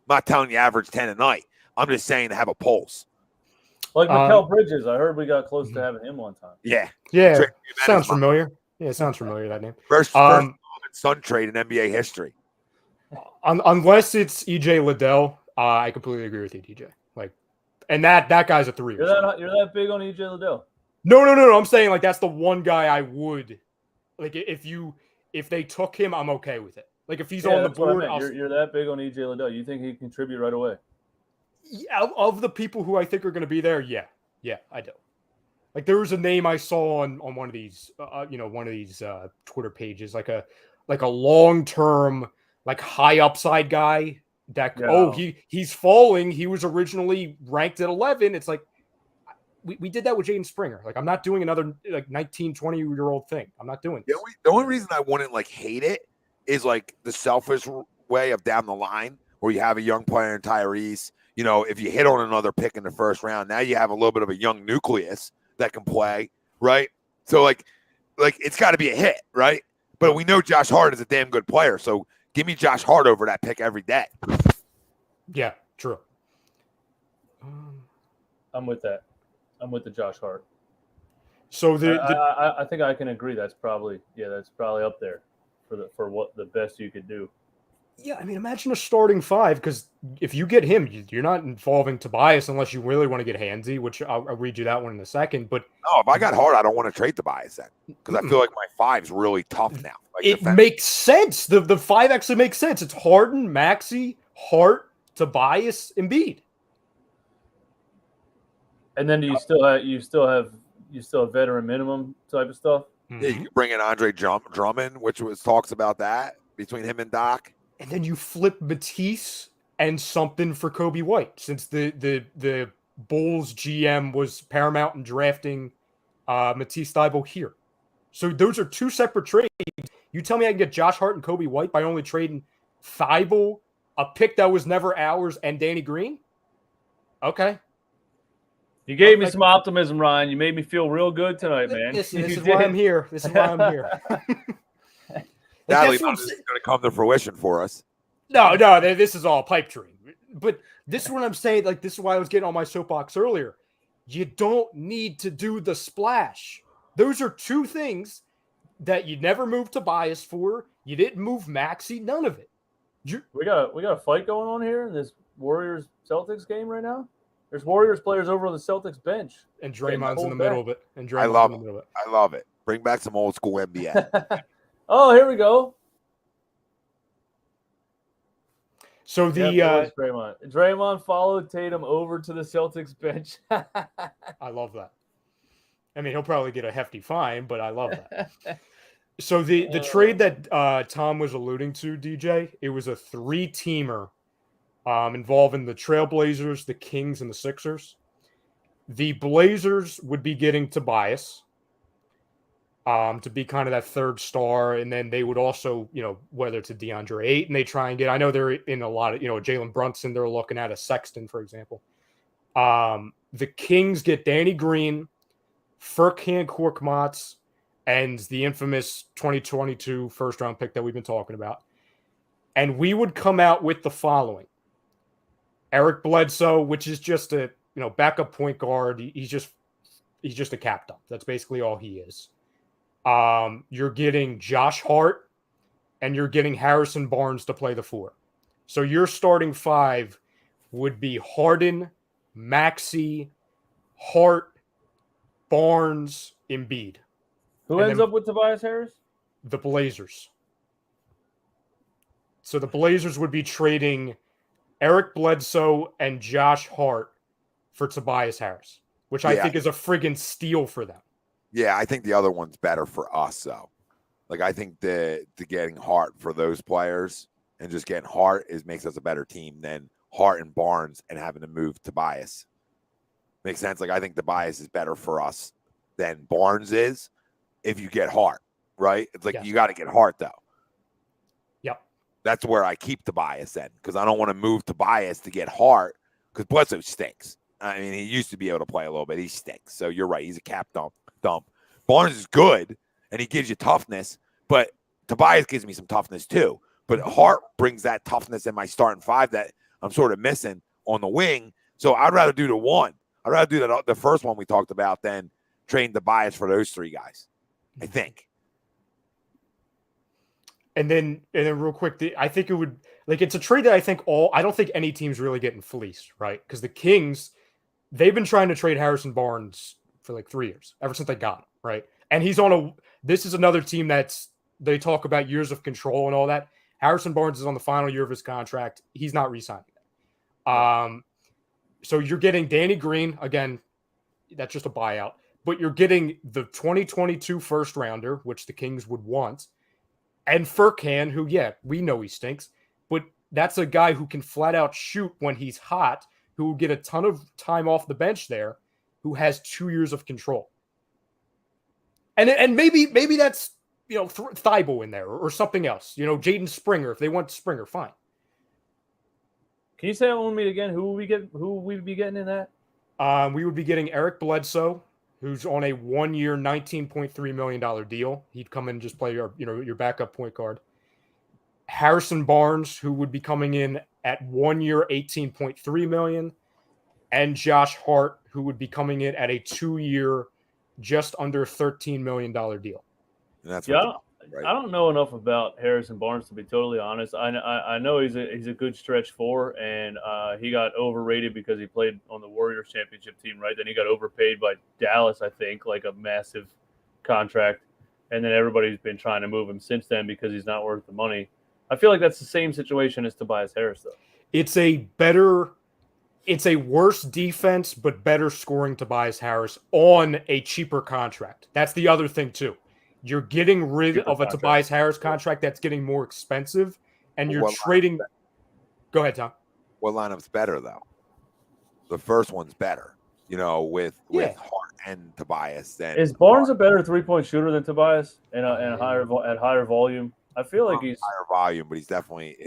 I'm not telling you average 10 a night. I'm just saying to have a pulse. Like Mikal Bridges. I heard we got close to having him one time. Yeah. Sounds familiar. Yeah, it sounds familiar, that name. First Sun trade in NBA history. Unless it's EJ Liddell, I completely agree with you, DJ. Like, and that guy's a 3. You're that big on EJ Liddell? No. I'm saying, like, that's the one guy I would, like, if they took him, I'm okay with it. Like, if he's on the board, you're that big on EJ Liddell. You think he'd contribute right away? Yeah, of the people who I think are going to be there, yeah, I do. Like, there was a name I saw on one of these, Twitter pages, like a long-term, like, high upside guy that he's falling. He was originally ranked at 11. It's like we did that with Jaden Springer. Like, I'm not doing another like 19, 20-year-old thing. I'm not doing this. The only reason I wouldn't like hate it is like the selfish way of down the line where you have a young player in Tyrese. If you hit on another pick in the first round, now you have a little bit of a young nucleus that can play, right? So, like it's got to be a hit, right? But we know Josh Hart is a damn good player, so give me Josh Hart over that pick every day. Yeah, true. I'm with that. I'm with the Josh Hart. So I think I can agree. That's probably up there for what the best you could do. Yeah, I mean, imagine a starting 5, because if you get him, you're not involving Tobias unless you really want to get handsy, which I'll read you that one in a second. But no, if I got Hart, I don't want to trade Tobias then, because I feel like my 5's really tough now. Like, it makes sense. The 5 actually makes sense. It's Harden, Maxey, Hart, Tobias, Embiid. And then you still have veteran minimum type of stuff. Yeah, you can bring in Andre Drummond, which talks about that between him and Doc. And then you flip Matisse and something for Kobe White, since the Bulls GM was paramount in drafting Matisse Thybulle here. So those are 2 separate trades. You tell me I can get Josh Hart and Kobe White by only trading Thybulle, a pick that was never ours, and Danny Green? Okay. You gave me some optimism, Ryan. You made me feel real good tonight, man. This is why I'm here. This is why I'm here. Sadly, this is going to come to fruition for us. No, this is all pipe dream. But this is what I'm saying. Like, this is why I was getting on my soapbox earlier. You don't need to do the splash. Those are 2 things that you never moved Tobias for. You didn't move Maxey. None of it. We got a fight going on here in this Warriors Celtics game right now. There's Warriors players over on the Celtics bench. And Draymond's in the middle of it. I love it. Bring back some old school NBA. Oh, here we go. So Draymond followed Tatum over to the Celtics bench. I love that. I mean, he'll probably get a hefty fine, but I love that. So the trade that Tom was alluding to, DJ, it was a 3-teamer involving the Trailblazers, the Kings, and the Sixers. The Blazers would be getting Tobias to be kind of that 3rd star, and then they would also, whether it's a DeAndre Ayton, they try and get. I know they're in a lot of, Jalen Brunson. They're looking at a Sexton, for example. The Kings get Danny Green, Furkan Korkmaz, and the infamous 2022 first-round pick that we've been talking about. And we would come out with the following. Eric Bledsoe, which is just a backup point guard. He's just a cap dump. That's basically all he is. You're getting Josh Hart and you're getting Harrison Barnes to play the 4. So your starting 5 would be Harden, Maxey, Hart, Barnes, Embiid. Who ends up with Tobias Harris? The Blazers. So the Blazers would be trading Eric Bledsoe and Josh Hart for Tobias Harris, which I think is a friggin' steal for them. Yeah, I think the other one's better for us, though. Like, I think the getting Hart for those players and just getting Hart makes us a better team than Hart and Barnes and having to move Tobias. Makes sense? Like, I think Tobias is better for us than Barnes is if you get Hart, right? It's like you got to get Hart, though. Yep. That's where I keep Tobias then, because I don't want to move Tobias to get Hart, because Bledsoe stinks. I mean, he used to be able to play a little bit. He stinks. So you're right. He's a cap dump. Barnes is good, and he gives you toughness, but Tobias gives me some toughness too. But Hart brings that toughness in my starting 5 that I'm sort of missing on the wing. So I'd rather do the one. I'd rather do the first one we talked about than train Tobias for those 3 guys, I think. And then real quick, I think it would it's a trade that I don't think any team's really getting fleeced, right? Because the Kings, they've been trying to trade Harrison Barnes for 3 years, ever since they got him, right? And this is another team they talk about years of control and all that. Harrison Barnes is on the final year of his contract. He's not re-signing that. So you're getting Danny Green, again, that's just a buyout, but you're getting the 2022 first rounder, which the Kings would want, and Furkan, who, we know he stinks, but that's a guy who can flat out shoot when he's hot, who will get a ton of time off the bench there, who has 2 years of control. And maybe that's, Thibault in there or something else. Jaden Springer, if they want Springer, fine. Can you say that one again? Who we'd be getting in that? We would be getting Eric Bledsoe, who's on a 1-year, $19.3 million deal. He'd come in and just play your backup point guard. Harrison Barnes, who would be coming in at 1 year, $18.3 million, and Josh Hart, who would be coming in at a 2-year, just under $13 million deal. And that's right. I don't know enough about Harrison Barnes, to be totally honest. I know he's a good stretch 4, and he got overrated because he played on the Warriors championship team, right? Then he got overpaid by Dallas, I think, like a massive contract, and then everybody's been trying to move him since then because he's not worth the money. I feel like that's the same situation as Tobias Harris, though. It's a worse defense, but better scoring Tobias Harris on a cheaper contract. That's the other thing, too. You're getting rid of a Tobias Harris contract that's getting more expensive, and you're trading. Go ahead, Tom. What lineup's better, though? The first one's better, with Hart and Tobias. Is Barnes a better 3-point shooter than Tobias and higher volume? I feel like he's higher volume, but he's definitely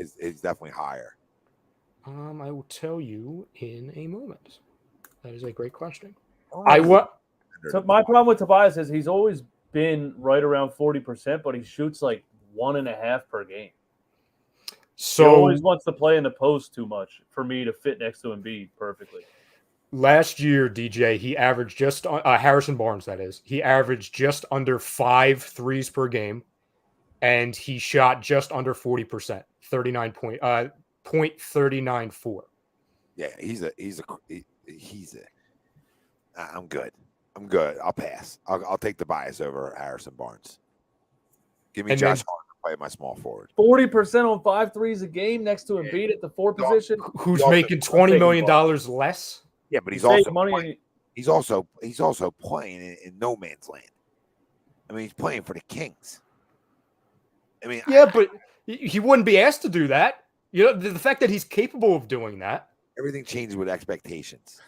higher. I will tell you in a moment. That is a great question. So my problem with Tobias is he's always been right around 40%, but he shoots like 1.5 per game. So he always wants to play in the post too much for me to fit next to Embiid perfectly. Last year, DJ, he averaged Harrison Barnes, that is. He averaged just under 5 threes per game, and he shot just under 40%, 0.394. Yeah, I'm good. I'll pass. I'll take the bias over Harrison Barnes. Give me Josh Hart to play my small forward. 40% on 5 threes a game next to Embiid at the 4 position. Who's making $20 million less? Yeah, but he's also playing in no man's land. I mean, he's playing for the Kings. I mean, but he wouldn't be asked to do that. The fact that he's capable of doing that. Everything changes with expectations.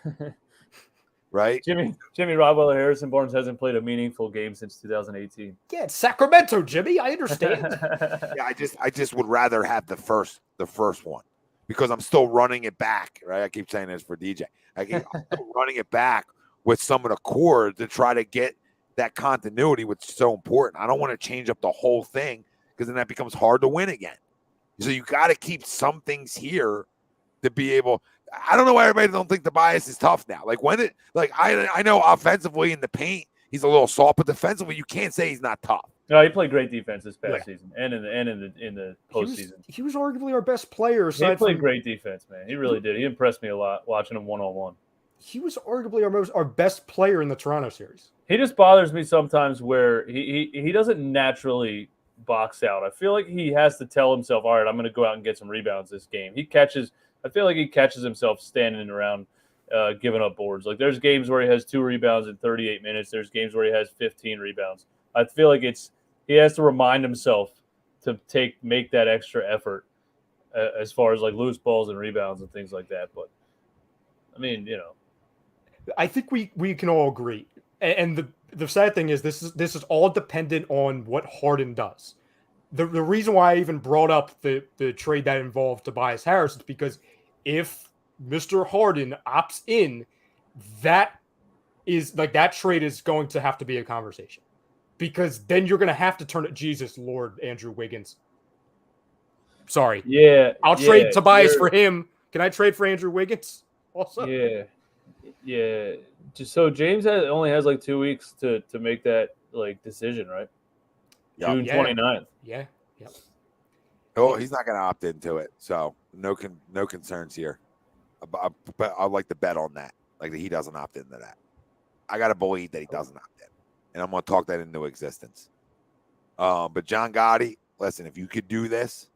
Right? Jimmy Rodwell Harrison Barnes hasn't played a meaningful game since 2018. Yeah, it's Sacramento, Jimmy. I understand. Yeah, I just would rather have the first one because I'm still running it back, right? I keep saying this for DJ. I'm still running it back with some of the core to try to get that continuity, which is so important. I don't want to change up the whole thing because then that becomes hard to win again. So you got to keep some things here to be able. I don't know why everybody don't think Tobias is tough now. Like I know offensively in the paint he's a little soft, but defensively you can't say he's not tough. No, he played great defense this past season and in the postseason. He was arguably our best player. He played great defense, man. He really did. He impressed me a lot watching him one-on-one. He was arguably our best player in the Toronto series. He just bothers me sometimes where he doesn't naturally box out. I feel like he has to tell himself, all right, I'm going to go out and get some rebounds this game. I feel like he catches himself standing around giving up boards. Like there's games where he has 2 rebounds in 38 minutes. There's games where he has 15 rebounds. I feel like he has to remind himself to make that extra effort as far as like loose balls and rebounds and things like that. But I mean, I think we can all agree. And the sad thing is this is all dependent on what Harden does. The reason why I even brought up the trade that involved Tobias Harris is because if Mr. Harden opts in, that trade is going to have to be a conversation. Because then you're going to have to turn it. Jesus, Lord, Andrew Wiggins. Sorry. Yeah. I'll trade Tobias for him. Can I trade for Andrew Wiggins also? Yeah. Yeah. Just so James only has like 2 weeks to make that like decision, right? June 29th. Yeah. Yep. Oh, he's not going to opt into it. So no concerns here. But I'd like to bet on that. Like that he doesn't opt into that. I got to believe that he doesn't opt in. And I'm going to talk that into existence. But John Gotti, listen, if you could do this,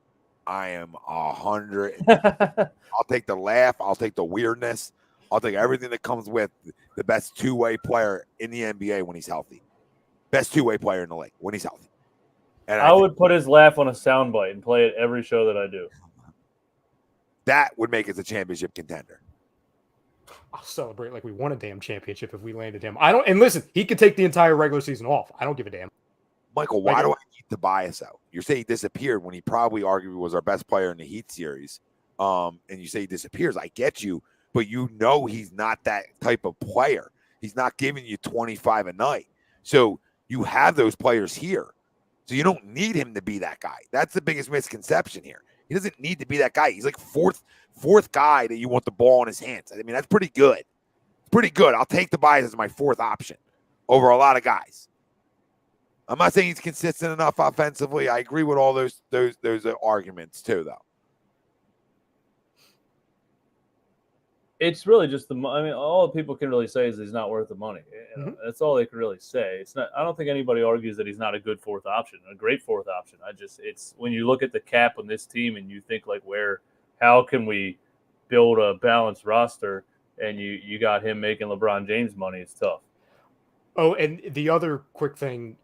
I am 100. I'll take the laugh. I'll take the weirdness. I'll take everything that comes with the best two-way player in the NBA when he's healthy. Best two-way player in the league when he's healthy. And I would put his laugh on a soundbite and play it every show that I do. That would make us a championship contender. I'll celebrate like we won a damn championship if we landed him. And listen, he could take the entire regular season off. I don't give a damn. Michael, why do I need Tobias out? You're saying he disappeared when he probably arguably was our best player in the Heat series. And you say he disappears. I get you, but you know he's not that type of player. He's not giving you 25 a night. So you have those players here. So you don't need him to be that guy. That's the biggest misconception here. He doesn't need to be that guy. He's like fourth guy that you want the ball in his hands. I mean, that's pretty good. Pretty good. I'll take Tobias as my 4th option over a lot of guys. I'm not saying he's consistent enough offensively. I agree with all those arguments too, though. It's really just all people can really say is he's not worth the money. That's all they can really say. It's not. I don't think anybody argues that he's not a good 4th option, a great 4th option. It's when you look at the cap on this team and you think like how can we build a balanced roster and you got him making LeBron James money? It's tough. Oh, and the other quick thing,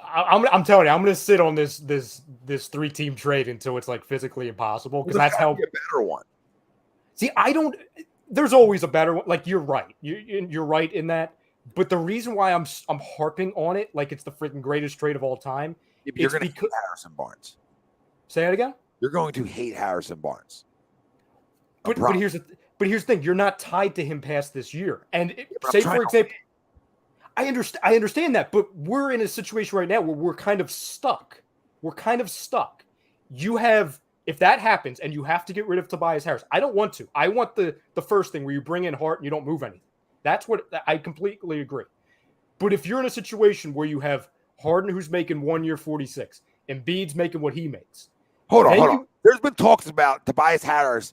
I'm telling you, I'm going to sit on this 3-team trade until it's like physically impossible because that's how a better one. See, there's always a better one. Like you're right, you're right in that. But the reason why I'm harping on it, like it's the freaking greatest trade of all time, you're going to hate Harrison Barnes. Say that again. You're going to hate Harrison Barnes. But here's the thing: you're not tied to him past this year. And for example, I understand that, but we're in a situation right now where we're kind of stuck. If that happens and you have to get rid of Tobias Harris, I don't want to. I want the first thing where you bring in Hart and you don't move anything. That's what I completely agree. But if you're in a situation where you have Harden who's making 1 year 46, and Embiid's making what he makes. Hold on. There's been talks about Tobias Harris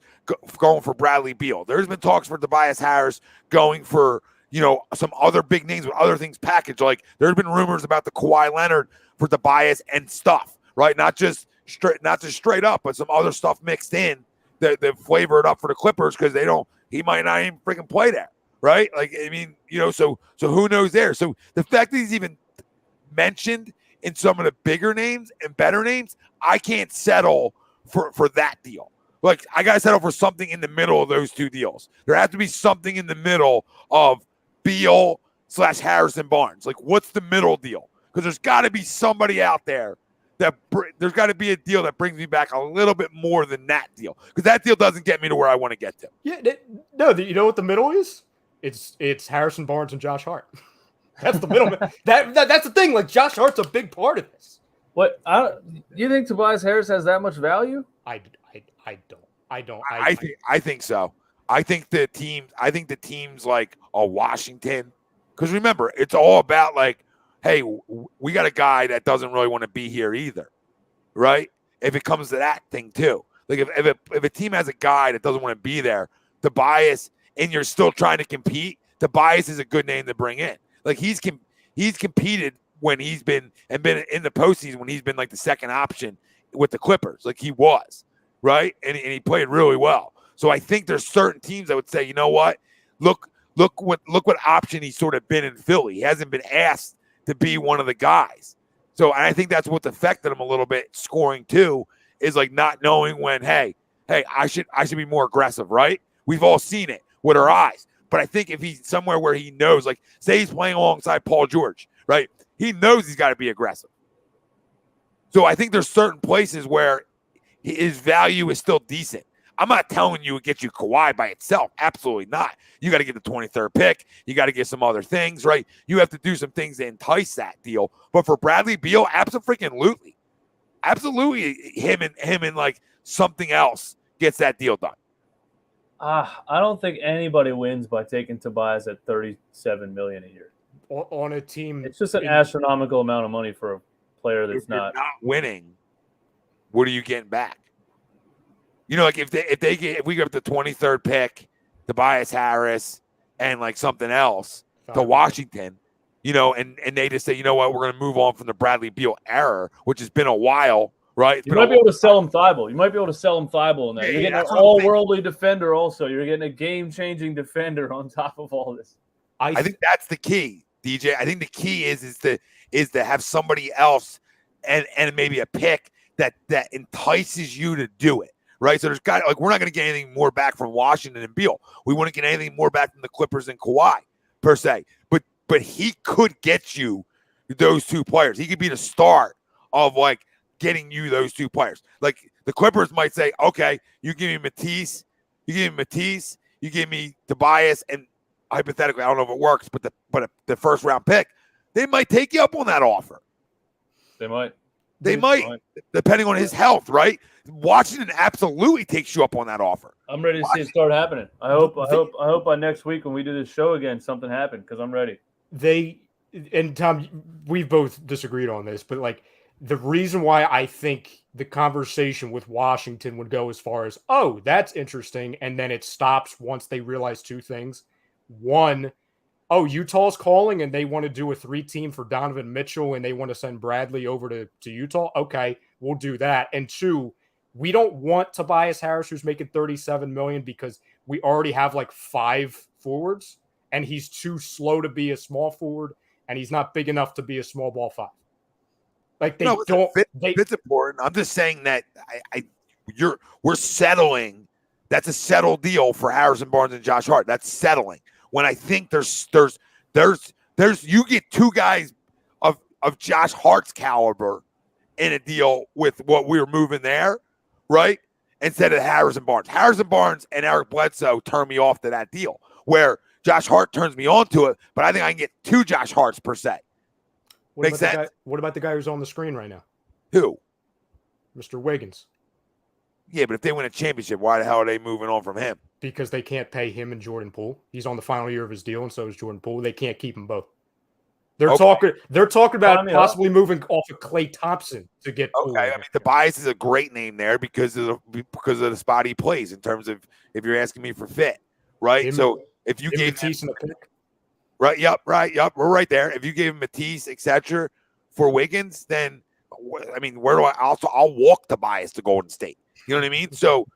going for Bradley Beal. There's been talks for Tobias Harris going for, some other big names with other things packaged. Like there's been rumors about the Kawhi Leonard for Tobias and stuff, right? Not just straight up, but some other stuff mixed in that flavor it up for the Clippers because he might not even freaking play there, right? Like, I mean, so who knows there? So the fact that he's even mentioned in some of the bigger names and better names, I can't settle for that deal. Like, I got to settle for something in the middle of those two deals. There has to be something in the middle of Beal / Harrison Barnes. Like, what's the middle deal? Because there's got to be somebody out there there's got to be a deal that brings me back a little bit more than that deal. Because that deal doesn't get me to where I want to get to. Yeah, no, you know what the middle is? It's Harrison Barnes and Josh Hart. That's the middle. That's the thing. Like, Josh Hart's a big part of this. What? You think Tobias Harris has that much value? I don't. I think so. I think the teams like a Washington, because remember, it's all about like, hey, we got a guy that doesn't really want to be here either, right? If it comes to that thing too, like if a team has a guy that doesn't want to be there, Tobias, and you're still trying to compete, Tobias is a good name to bring in. Like he's competed when he's been in the postseason when he's been like the second option with the Clippers, like he was, right? And he played really well. So I think there's certain teams that would say, you know what, look what option he's sort of been in Philly. He hasn't been asked to be one of the guys. So I think that's what's affected him a little bit. Scoring too is like not knowing when, hey, I should be more aggressive, right? We've all seen it with our eyes. But I think if he's somewhere where he knows, like say he's playing alongside Paul George, right? He knows he's got to be aggressive. So I think there's certain places where his value is still decent. I'm not telling you it gets you Kawhi by itself. Absolutely not. You got to get the 23rd pick. You got to get some other things, right? You have to do some things to entice that deal. But for Bradley Beal, absolutely, him and like something else gets that deal done. I don't think anybody wins by taking Tobias at $37 million a year on a team. It's just an astronomical amount of money for a player that's not winning. What are you getting back? You know, like if we get the 23rd pick, Tobias Harris, and like something else to Washington, you know, and they just say, you know what, we're going to move on from the Bradley Beal era, which has been a while, right? You might be able to sell him Thibault. You might be able to sell him Thibault in there. You're getting an all-worldly defender also. You're getting a game-changing defender on top of all this. I think that's the key, DJ. I think the key is to have somebody else and maybe a pick that entices you to do it. Right, so we're not going to get anything more back from Washington and Beal. We wouldn't get anything more back from the Clippers and Kawhi per se. But he could get you those two players. He could be the start of like getting you those two players. Like the Clippers might say, okay, you give me Matisse, you give me Tobias, and hypothetically, I don't know if it works, but the first round pick, they might take you up on that offer. They might, depending on his health, right? Washington absolutely takes you up on that offer. I'm ready to see it start happening. I hope by next week when we do this show again, something happened because I'm ready. And Tom, we've both disagreed on this, but like the reason why I think the conversation with Washington would go as far as, oh, that's interesting, and then it stops once they realize two things. One, oh, Utah's calling and they want to do a 3-team for Donovan Mitchell and they want to send Bradley over to Utah. Okay, we'll do that. And two, we don't want Tobias Harris, who's making $37 million, because we already have like 5 forwards and he's too slow to be a small forward and he's not big enough to be a small ball 5. Like It's important. I'm just saying that we're settling. That's a settled deal for Harrison Barnes and Josh Hart. That's settling. When I think there's you get 2 guys of Josh Hart's caliber in a deal with what we were moving there, right? Instead of Harrison Barnes. Harrison Barnes and Eric Bledsoe turn me off to that deal, where Josh Hart turns me on to it, but I think I can get 2 Josh Harts per se. Makes sense? What about the guy who's on the screen right now? Who? Mr. Wiggins. Yeah, but if they win a championship, why the hell are they moving on from him? Because they can't pay him and Jordan Poole. He's on the final year of his deal, and so is Jordan Poole. They can't keep them both. They're talking about possibly moving off of Klay Thompson to get Poole. Okay, I mean Tobias is a great name there because of the spot he plays in terms of if you're asking me for fit, right? So if you gave Matisse in the pick. Right, yep, we're right there. If you gave him Matisse, etc., for Wiggins, then I mean, where do I'll walk Tobias to Golden State. You know what I mean? So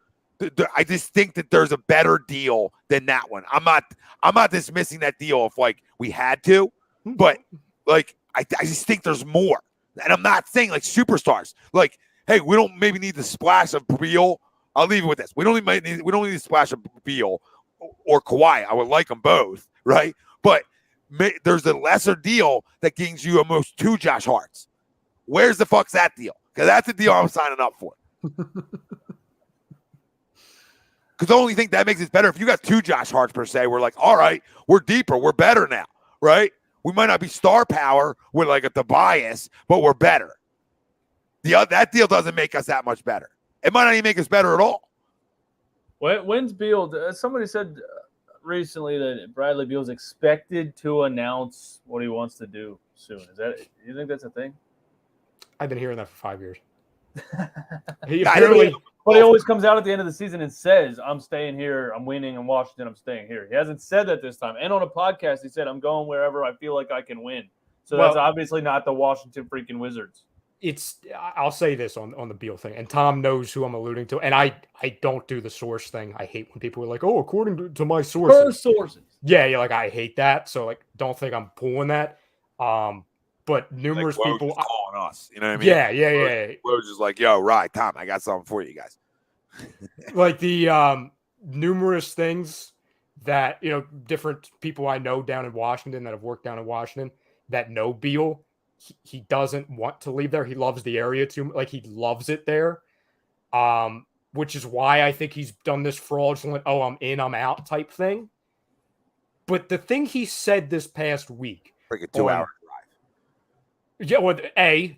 I just think that there's a better deal than that one. I'm not dismissing that deal if like we had to, but like I just think there's more. And I'm not saying like superstars. Like, hey, we don't maybe need the splash of Beal. I'll leave it with this. We don't need the splash of Beal or Kawhi. I would like them both, right? But there's a lesser deal that gains you almost 2 Josh Harts. Where's the fuck's that deal? Because that's the deal I'm signing up for. Because the only thing that makes it better, if you got 2 Josh Harts per se, we're like, all right, we're deeper, we're better now, right? We might not be star power with like a Tobias, but we're better. That deal doesn't make us that much better. It might not even make us better at all. When's Beal? Somebody said recently that Bradley Beal's expected to announce what he wants to do soon. You think that's a thing? I've been hearing that for 5 years. But he always comes out at the end of the season and says, I'm staying here, I'm winning in Washington, I'm staying here. He hasn't said that this time. And on a podcast, he said, I'm going wherever I feel like I can win. So that's obviously not the Washington freaking Wizards. I'll say this on the Beal thing, and Tom knows who I'm alluding to, and I don't do the source thing. I hate when people are like, oh, according to my sources. Her sources. Yeah, like I hate that. So like, don't think I'm pulling that. But numerous like people calling us, you know what I mean? Yeah. Woj is like, yo, right, Tom, I got something for you guys. Like the numerous things that different people I know down in Washington that have worked down in Washington that know Beal. He doesn't want to leave there. He loves the area too. Like he loves it there. Which is why I think he's done this fraudulent, oh, I'm in, I'm out type thing. But the thing he said this past week. Like a 2-hour drive. Yeah, well,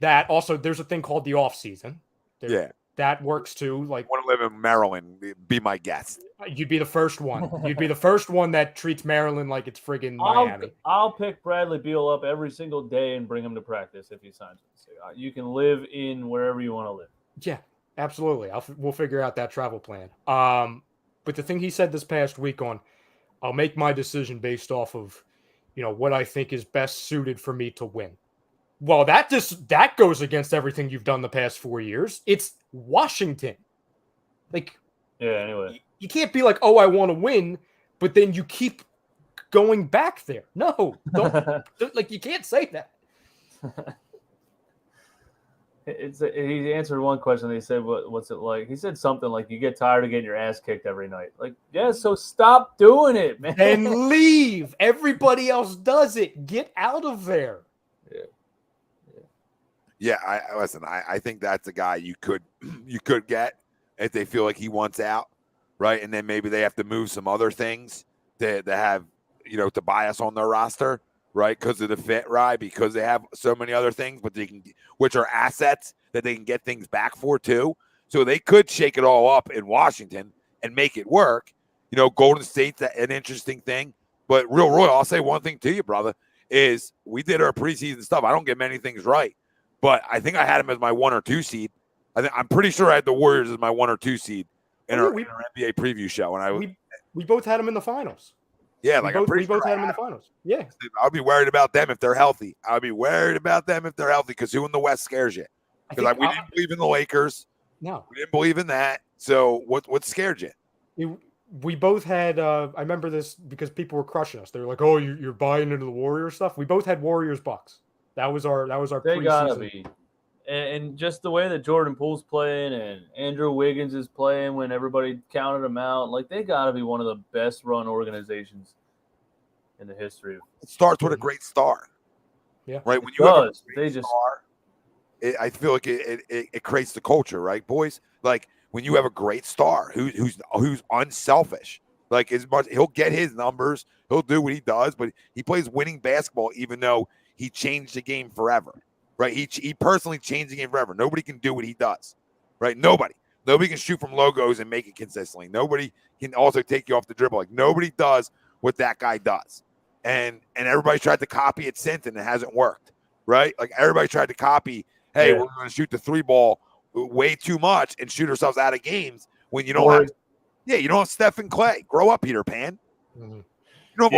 that also there's a thing called the offseason. Yeah. That works too. Like, want to live in Maryland, be my guest. You'd be the first one. You'd be the first one that treats Maryland like it's friggin' Miami. I'll pick Bradley Beal up every single day and bring him to practice if he signs with us. You can live in wherever you want to live. Yeah, absolutely. We'll figure out that travel plan. But the thing he said this past week on, I'll make my decision based off of, what I think is best suited for me to win. Well, that goes against everything you've done the past 4 years. It's Washington. Like, yeah, anyway. You can't be like, oh, I want to win, but then you keep going back there. No, don't. Like, you can't say that. He answered one question. He said, what's it like? He said something like, you get tired of getting your ass kicked every night. Like, yeah, so stop doing it, man. And leave. Everybody else does it. Get out of there. Yeah, I think that's a guy you could get if they feel like he wants out, right? And then maybe they have to move some other things to have, to buy us on their roster, right? Because of the fit, right? Because they have so many other things, but which are assets that they can get things back for too. So they could shake it all up in Washington and make it work. Golden State's an interesting thing, but Real Roy, I'll say one thing to you, brother, is we did our preseason stuff. I don't get many things right. But I think I had him as my 1 or 2 seed. I'm pretty sure I had the Warriors as my 1 or 2 seed in our NBA preview show. And we both had them in the finals. Yeah, we both had them in the finals. Yeah, I'll be worried about them if they're healthy. I'll be worried about them if they're healthy because who in the West scares you? Because we didn't believe in the Lakers. No, we didn't believe in that. So what scared you? We both had. I remember this because people were crushing us. They were like, "Oh, you're buying into the Warriors stuff." We both had Warriors Bucks. That was our They gotta be, and just the way that Jordan Poole's playing and Andrew Wiggins is playing when everybody counted them out, like they gotta be one of the best run organizations in the history of. It starts with a great star, yeah, right. When you have a great star, I feel like it creates the culture, right, boys? Like when you have a great star who's unselfish, like as much he'll get his numbers, he'll do what he does, but he plays winning basketball, even though he changed the game forever, right? He personally changed the game forever. Nobody can do what he does, right? Nobody can shoot from logos and make it consistently. Nobody can also take you off the dribble. Like nobody does what that guy does. And everybody tried to copy it since, and it hasn't worked, right? Like everybody tried to copy, hey, we're going to shoot the 3 ball way too much and shoot ourselves out of games when you don't have Steph and Clay. Grow up, Peter Pan. Mm-hmm. That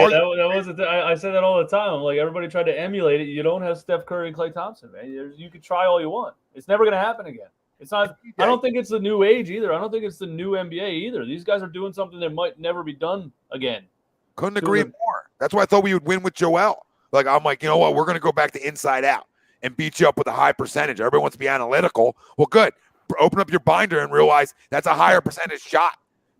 was the thing. I say that all the time. Like everybody tried to emulate it. You don't have Steph Curry and Klay Thompson, man. You could try all you want. It's never going to happen again. It's not. I don't think it's the new age either. I don't think it's the new NBA either. These guys are doing something that might never be done again. Couldn't agree more. That's why I thought we would win with Joel. Like I'm like, you know what? We're going to go back to inside out and beat you up with a high percentage. Everybody wants to be analytical. Well, good. Open up your binder and realize that's a higher percentage shot.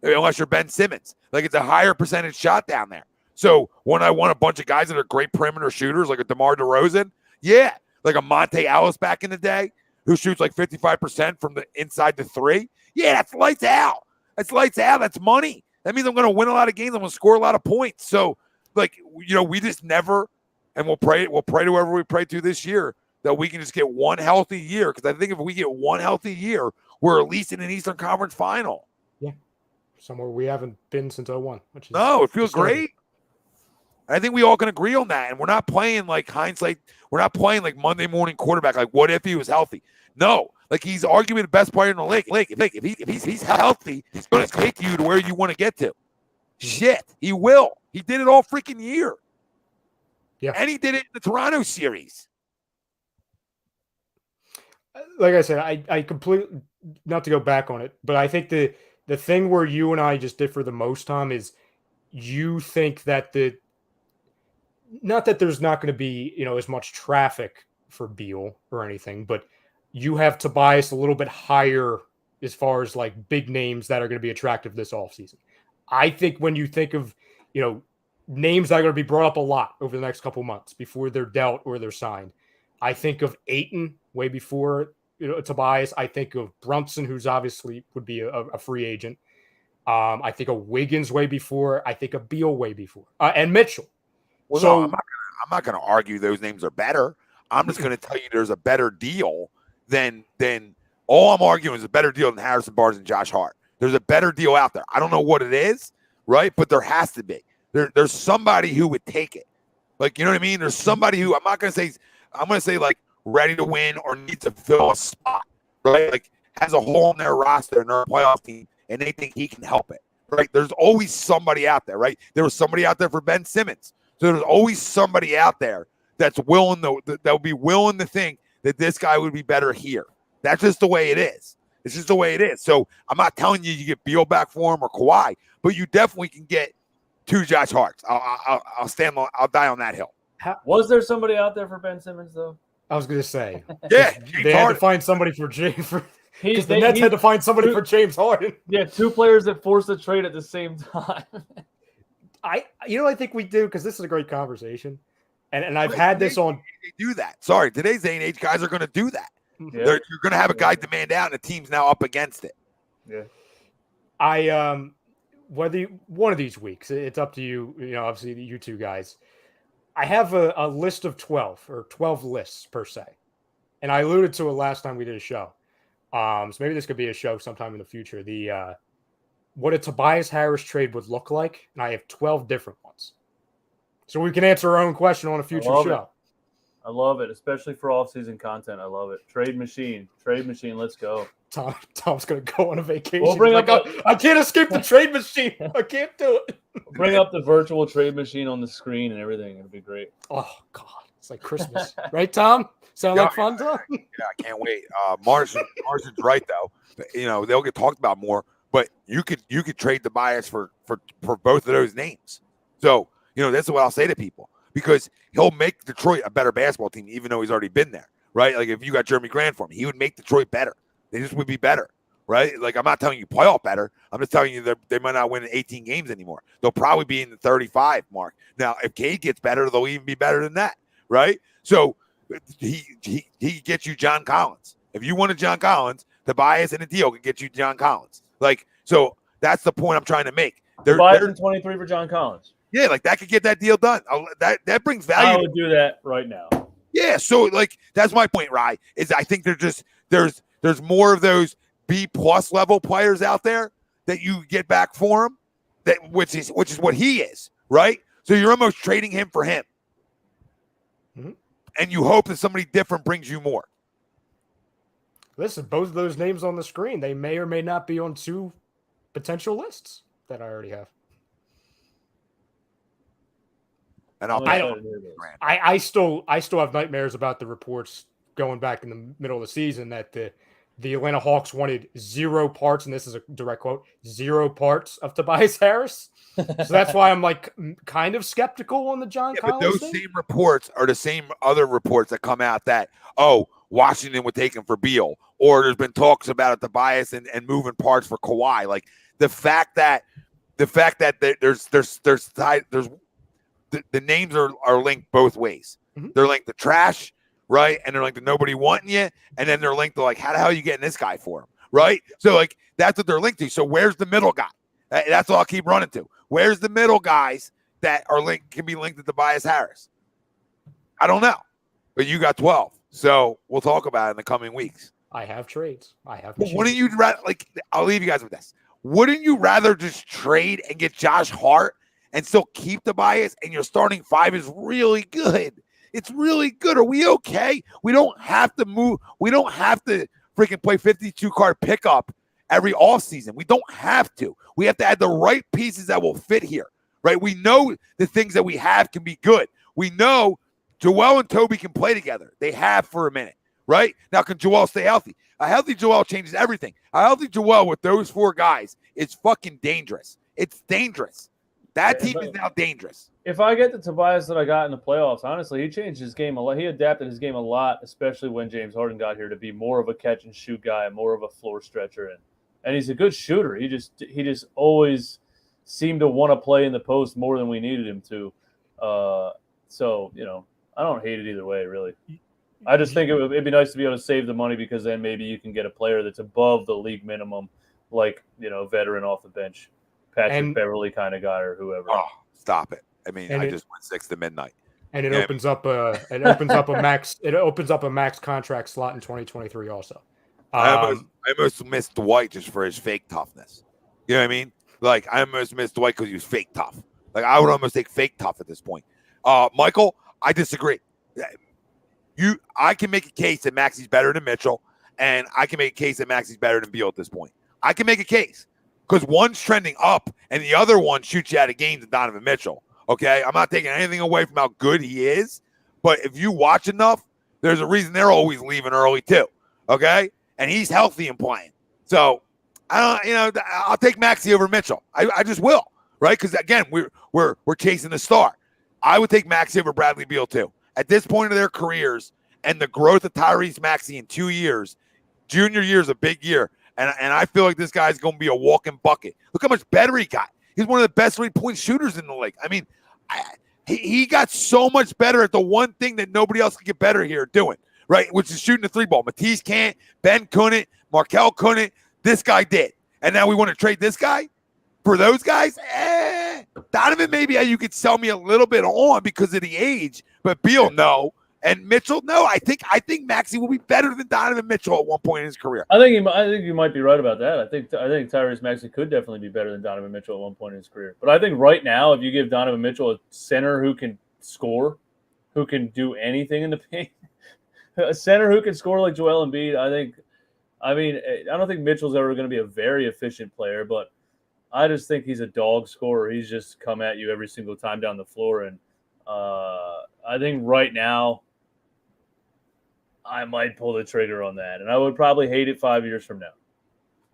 Unless you're Ben Simmons, like it's a higher percentage shot down there. So when I want a bunch of guys that are great perimeter shooters, like a DeMar DeRozan, yeah, like a Monte Ellis back in the day, who shoots like 55% from the inside to 3, yeah, that's lights out. That's lights out. That's money. That means I'm going to win a lot of games. I'm going to score a lot of points. So, like, we just never, and we'll pray to whoever we pray to this year that we can just get one healthy year. Because I think if we get one healthy year, we're at least in an Eastern Conference final. Yeah. Somewhere we haven't been since 01. Which is no, it feels disturbing. great. I think we all can agree on that. And we're not playing like hindsight. We're not playing like Monday morning quarterback. Like, what if he was healthy? No. Like, he's arguably the best player in the league. If he's healthy, he's going to take you to where you want to get to. Shit, he will. He did it all freaking year. Yeah. And he did it in the Toronto series. Like I said, I completely, not to go back on it, but I think the thing where you and I just differ the most, Tom, is you think that not that there's not going to be, as much traffic for Beal or anything, but you have Tobias a little bit higher as far as like big names that are going to be attractive this offseason. I think when you think of, names that are going to be brought up a lot over the next couple months before they're dealt or they're signed, I think of Ayton way before, Tobias. I think of Brunson, who's obviously would be a free agent. I think of Wiggins way before. I think of Beal way before, and Mitchell. Well, so no, I'm not going to argue those names are better. I'm just going to tell you there's a better deal than all I'm arguing is a better deal than Harrison Barnes and Josh Hart. There's a better deal out there. I don't know what it is, right? But there has to be. There's somebody who would take it. Like, you know what I mean? There's somebody who I'm going to say like ready to win or needs to fill a spot, right? Like has a hole in their roster and their playoff team and they think he can help it, right? There's always somebody out there, right? There was somebody out there for Ben Simmons. So there's always somebody out there that's willing that would be willing to think that this guy would be better here. That's just the way it is. It's just the way it is. So I'm not telling you get Beal back for him or Kawhi, but you definitely can get 2 Josh Harts. I'll die on that hill. Was there somebody out there for Ben Simmons though? I was going to say, yeah, they had to find somebody for James. Because the Nets had to find somebody for James Harden. Yeah, 2 players that forced the trade at the same time. I think we do, because this is a great conversation, and I've had this on. They do that. Sorry, today's day and age, guys are going to do that. Yeah. You're going to have a guy demand out, and the team's now up against it. Yeah. Whether one of these weeks, it's up to you. Obviously, you two guys. I have a list of 12 lists per se, and I alluded to it last time we did a show. So maybe this could be a show sometime in the future. What a Tobias Harris trade would look like, and I have 12 different ones. So we can answer our own question on a future show. I love it, especially for off-season content. I love it. Trade machine, let's go. Tom's going to go on a vacation. We'll I can't escape the trade machine. I can't do it. Bring up the virtual trade machine on the screen and everything. It'll be great. Oh, God. It's like Christmas. Right, Tom? Sound like fun, Tom? Yeah, I can't wait. Marsden's right, though. They'll get talked about more. But you could trade Tobias for both of those names. So, that's what I'll say to people. Because he'll make Detroit a better basketball team, even though he's already been there, right? Like, if you got Jeremy Grant for him, he would make Detroit better. They just would be better, right? Like, I'm not telling you playoff better. I'm just telling you that they might not win 18 games anymore. They'll probably be in the 35 mark. Now, if Cade gets better, they'll even be better than that, right? So he gets you John Collins. If you wanted John Collins, Tobias and a deal can get you John Collins. Like, so that's the point I'm trying to make. Tobias and 23 for John Collins. Yeah, like that could get that deal done. That brings value. I would do that right now. Yeah, so like that's my point, Rye. Is I think there's more of those B+ level players out there that you get back for him, which is what he is, right? So you're almost trading him for him, and you hope that somebody different brings you more. Listen, both of those names on the screen, they may or may not be on 2 potential lists that I already have. And I still have nightmares about the reports going back in the middle of the season that the Atlanta Hawks wanted 0 parts, and this is a direct quote, 0 parts of Tobias Harris. So that's why I'm like kind of skeptical on the John Collins but those thing. same reports are the same other reports that come out that, Washington would take him for Beal, or there's been talks about it, Tobias and moving parts for Kawhi. Like the fact that there's the names are linked both ways. Mm-hmm. They're linked to trash, right? And they're linked to nobody wanting you. And then they're linked to like, how the hell are you getting this guy for him? Right? So like, that's what they're linked to. So where's the middle guy? That's all I'll keep running to. Where's the middle guys that can be linked to Tobias Harris? I don't know, but you got 12. So we'll talk about it in the coming weeks. I have trades. I have. But wouldn't you rather, I'll leave you guys with this. Wouldn't you rather just trade and get Josh Hart and still keep the bias and your starting five is really good? It's really good. Are we okay? We don't have to move. We don't have to freaking play 52 card pickup every offseason. We don't have to. We have to add the right pieces that will fit here, right? We know the things that we have can be good. We know Joel and Toby can play together. They have for a minute, right? Now, can Joel stay healthy? A healthy Joel changes everything. A healthy Joel with those four guys is fucking dangerous. It's dangerous. That team is now dangerous. If I get the Tobias that I got in the playoffs, honestly, he changed his game a lot. He adapted his game a lot, especially when James Harden got here, to be more of a catch and shoot guy, more of a floor stretcher, and he's a good shooter. He just always seemed to want to play in the post more than we needed him to. So I don't hate it either way, really. I just think it'd be nice to be able to save the money, because then maybe you can get a player that's above the league minimum, like veteran off the bench, Patrick Beverly kind of guy or whoever. Oh, stop it! I mean, I just went 6 to midnight, and it opens up a max contract slot in 2023 also. I almost missed Dwight just for his fake toughness. You know what I mean? Like, I almost missed Dwight because he was fake tough. Like, I would almost take fake tough at this point. Michael, I disagree. I can make a case that Maxi's better than Mitchell, and I can make a case that Maxi's better than Beal at this point. I can make a case because one's trending up and the other one shoots you out of games than Donovan Mitchell. Okay, I'm not taking anything away from how good he is, but if you watch enough, there's a reason they're always leaving early too. Okay, and he's healthy and playing. So I'll take Maxi over Mitchell. I just will, right? Because again, we're chasing the star. I would take Maxi over Bradley Beal too. At this point of their careers and the growth of Tyrese Maxey in 2 years, junior year is a big year. And I feel like this guy's going to be a walking bucket. Look how much better he got. He's one of the best 3-point shooters in the league. I mean, he got so much better at the one thing that nobody else can get better here doing, right? Which is shooting the 3-ball. Matisse can't, Ben couldn't, Markelle couldn't. This guy did. And now we want to trade this guy for those guys? Donovan, maybe you could sell me a little bit on because of the age, but Beal, no. And Mitchell, no. I think Maxey will be better than Donovan Mitchell at one point in his career. I think you might be right about that. I think Tyrese Maxey could definitely be better than Donovan Mitchell at one point in his career. But I think right now, if you give Donovan Mitchell a center who can score, who can do anything in the paint, a center who can score like Joel Embiid, I don't think Mitchell's ever going to be a very efficient player, but I just think he's a dog scorer. He's just come at you every single time down the floor. And I think right now I might pull the trigger on that. And I would probably hate it 5 years from now.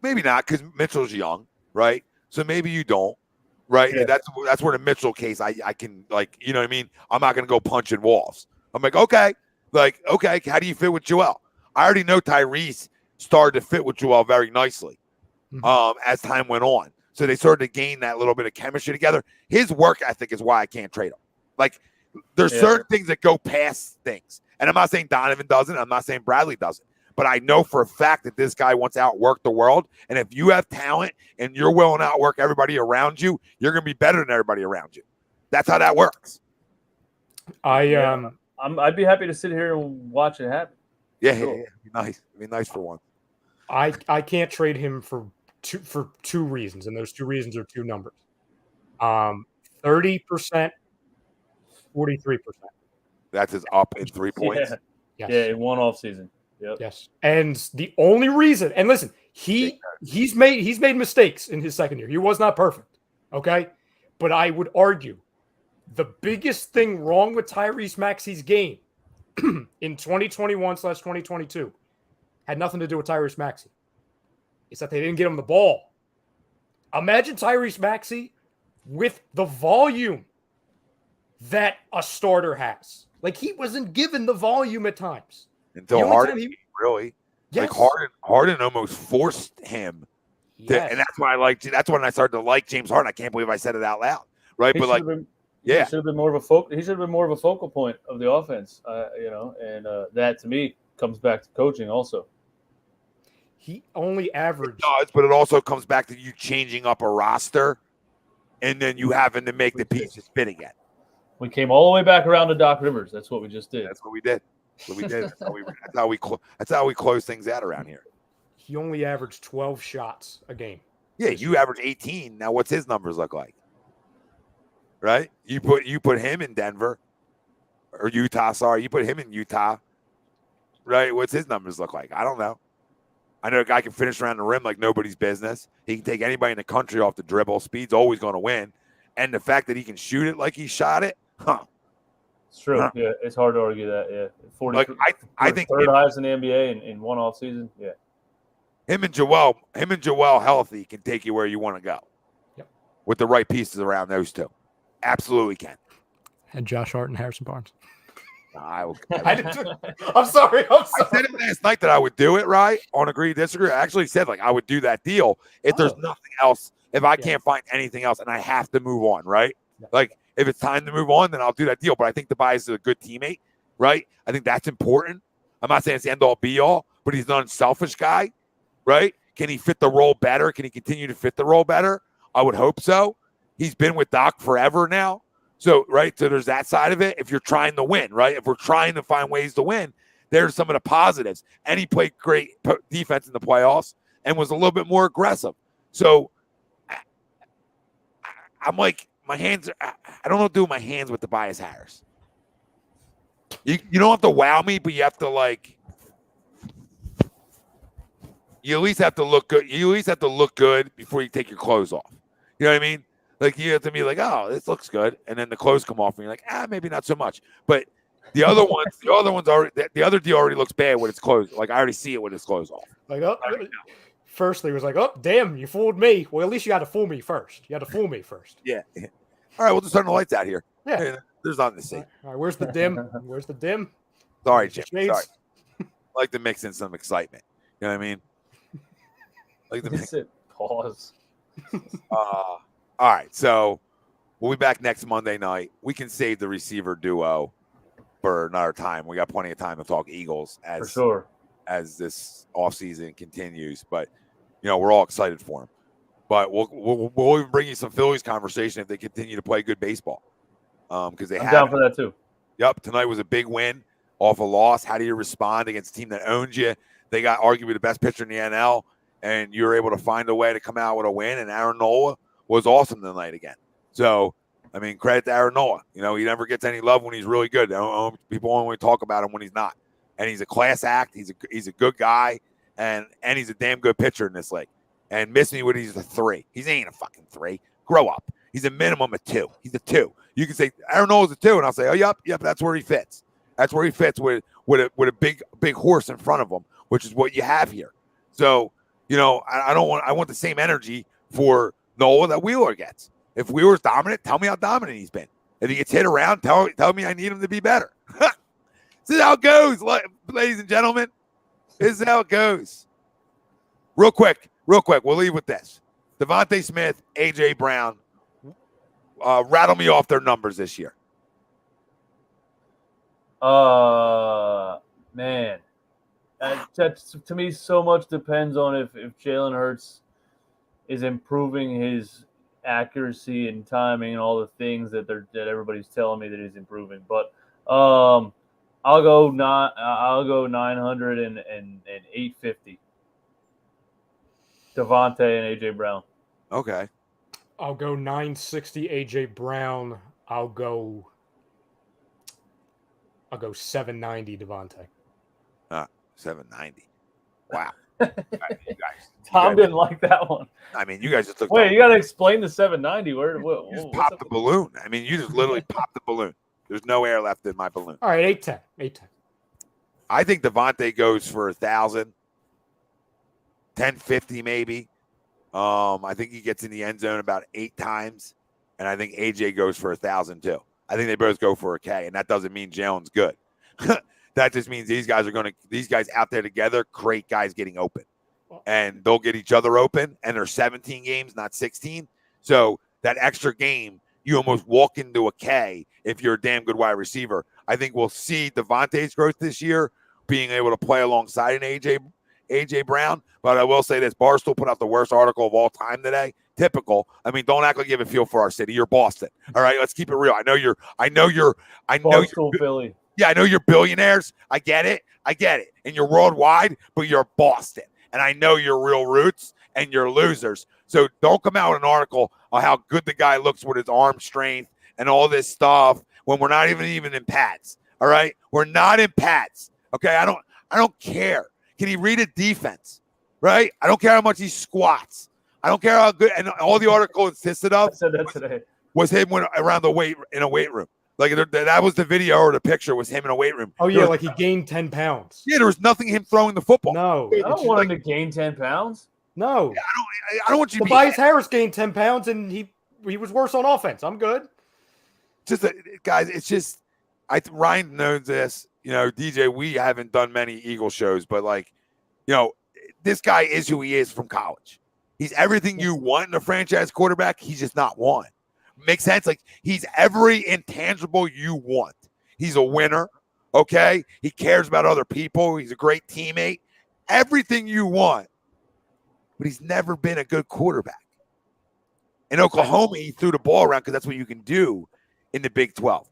Maybe not, because Mitchell's young, right? So maybe you don't, right? Yeah. That's where the Mitchell case, I can, like, you know what I mean? I'm not going to go punching walls. I'm like, okay, how do you fit with Joel? I already know Tyrese started to fit with Joel very nicely as time went on. So they started to gain that little bit of chemistry together. His work ethic is why I can't trade him. Like, there's certain things that go past things. And I'm not saying Donovan doesn't. I'm not saying Bradley doesn't. But I know for a fact that this guy wants to outwork the world. And if you have talent and you're willing to outwork everybody around you, you're going to be better than everybody around you. That's how that works. I'd be happy to sit here and watch it happen. Yeah, cool. It'd be nice. It'd be nice for one. I can't trade him for two reasons, and those two reasons are two numbers. 30%, 43%. That's his up in 3 points. Yeah, yes. In one off season. Yep. Yes. And the only reason, and listen, he's made mistakes in his second year. He was not perfect. Okay. But I would argue the biggest thing wrong with Tyrese Maxey's game in 2021/2022 had nothing to do with Tyrese Maxey. It's that they didn't get him the ball. Imagine Tyrese Maxey with the volume that a starter has. Like, he wasn't given the volume at times. Until Harden, really. Yes. Like, Harden almost forced him. Yes. And that's why that's when I started to like James Harden. I can't believe I said it out loud. Right. But he should have been more of a focal point of the offense, and that to me comes back to coaching also. He only averaged. It does, but it also comes back to you changing up a roster and then you having to make the pieces fit again. We came all the way back around to Doc Rivers. That's what we just did. That's what we did. So we did. That's how we close things out around here. He only averaged 12 shots a game. Yeah, you average 18. Now, what's his numbers look like? Right? You put him in Denver or Utah. Sorry, you put him in Utah. Right? What's his numbers look like? I don't know. I know a guy can finish around the rim like nobody's business. He can take anybody in the country off the dribble. Speed's always going to win. And the fact that he can shoot it like he shot it, It's true. Huh. Yeah, it's hard to argue that. Yeah, 40. Like, I think third highest in the NBA in one off season. Yeah. Him and Joel healthy can take you where you want to go. Yep. With the right pieces around those two. Absolutely can. And Josh Hart and Harrison Barnes. I'm sorry. I said it last night that I would do it, right? On agree, disagree. I actually said like I would do that deal if there's nothing else, if I can't find anything else and I have to move on, right? Yeah. Like if it's time to move on, then I'll do that deal. But I think Tobias is a good teammate, right? I think that's important. I'm not saying it's the end all be all, but he's an unselfish guy, right? Can he fit the role better? Can he continue to fit the role better? I would hope so. He's been with Doc forever now. So, right, so there's that side of it. If you're trying to win, right, if we're trying to find ways to win, there's some of the positives. And he played great defense in the playoffs and was a little bit more aggressive. So, I'm like, my hands, I don't know what to do with my hands with Tobias Harris. You don't have to wow me, but you have to, like, you at least have to look good. You at least have to look good before you take your clothes off. You know what I mean? Like, you have to be like, oh, this looks good. And then the clothes come off and you're like, maybe not so much. But the other ones already, the other deal already looks bad when it's closed. Like, I already see it when it's closed off. Like, firstly, it was like, oh, damn, you fooled me. Well, at least you had to fool me first. Yeah. All right, we'll just turn the lights out here. Yeah. There's nothing to see. All right, where's the dim? Sorry, Jim. Sorry. I like to mix in some excitement. You know what I mean? Like to mix it. Pause. All right, so we'll be back next Monday night. We can save the receiver duo for another time. We got plenty of time to talk Eagles for sure as this offseason continues. But we're all excited for them. But we'll even bring you some Phillies conversation if they continue to play good baseball. Because I'm down for that too. Yep, tonight was a big win off a loss. How do you respond against a team that owns you? They got arguably the best pitcher in the NL, and you were able to find a way to come out with a win. And Aaron Nola was awesome tonight again. So, I mean, credit to Aaron Nola. He never gets any love when he's really good. People only talk about him when he's not. And he's a class act. He's a good guy, and he's a damn good pitcher in this league. And miss me when he's a 3. He ain't a fucking 3. Grow up. He's a minimum of 2. He's a 2. You can say Aaron Nola's a 2, and I'll say, oh, yep, that's where he fits. That's where he fits with a big horse in front of him, which is what you have here. So, I want the same energy for Nola that Wheeler gets. If Wheeler's dominant, tell me how dominant he's been. If he gets hit around, tell me I need him to be better. This is how it goes, ladies and gentlemen. This is how it goes. Real quick, we'll leave with this. DeVonta Smith, A.J. Brown, rattle me off their numbers this year. Man. To me, so much depends on if Jalen Hurts is improving his accuracy and timing and all the things that everybody's telling me that he's improving. But I'll go 900 and 850. DeVonta and AJ Brown. Okay. I'll go 960 AJ Brown. I'll go 790 DeVonta. 790. Wow. Tom didn't like that one. I mean, you guys just looked. Wait, you got to explain the 790. You just popped the balloon. I mean, you just literally popped the balloon. There's no air left in my balloon. All right, 810. I think DeVonta goes for 1,000, 1050 maybe. I think he gets in the end zone about 8 times, and I think AJ goes for 1,000 too. I think they both go for a K, and that doesn't mean Jalen's good. That just means these guys out there together create guys getting open, and they'll get each other open. And there's 17 games, not 16. So that extra game, you almost walk into a K if you're a damn good wide receiver. I think we'll see DeVonta's growth this year, being able to play alongside an AJ Brown. But I will say this: Barstool put out the worst article of all time today. Typical. I mean, don't act like you have a feel for our city. You're Boston. All right, let's keep it real. I know you're Barstool Philly. Yeah, I know you're billionaires. I get it. And you're worldwide, but you're Boston. And I know your real roots and you're losers. So don't come out with an article on how good the guy looks with his arm strength and all this stuff when we're not even in pads. All right? We're not in pads. Okay? I don't care. Can he read a defense? Right? I don't care how much he squats. I don't care how good, and all the article insisted of I said that today. was him around the weight in a weight room. Like that was the video or the picture was him in a weight room. Oh yeah, like he gained 10 pounds. Yeah, there was nothing him throwing the football. No, I don't want him to gain 10 pounds. No, yeah, I don't want you to Tobias Harris gained 10 pounds and he was worse on offense. I'm good. Guys, it's just Ryan knows this. You know, DJ, we haven't done many Eagle shows, but like, you know, this guy is who he is from college. He's everything you want in a franchise quarterback. He's just not one. Makes sense? Like, he's every intangible you want. He's a winner, okay? He cares about other people. He's a great teammate. Everything you want, but he's never been a good quarterback. In Oklahoma, he threw the ball around because that's what you can do in the Big 12.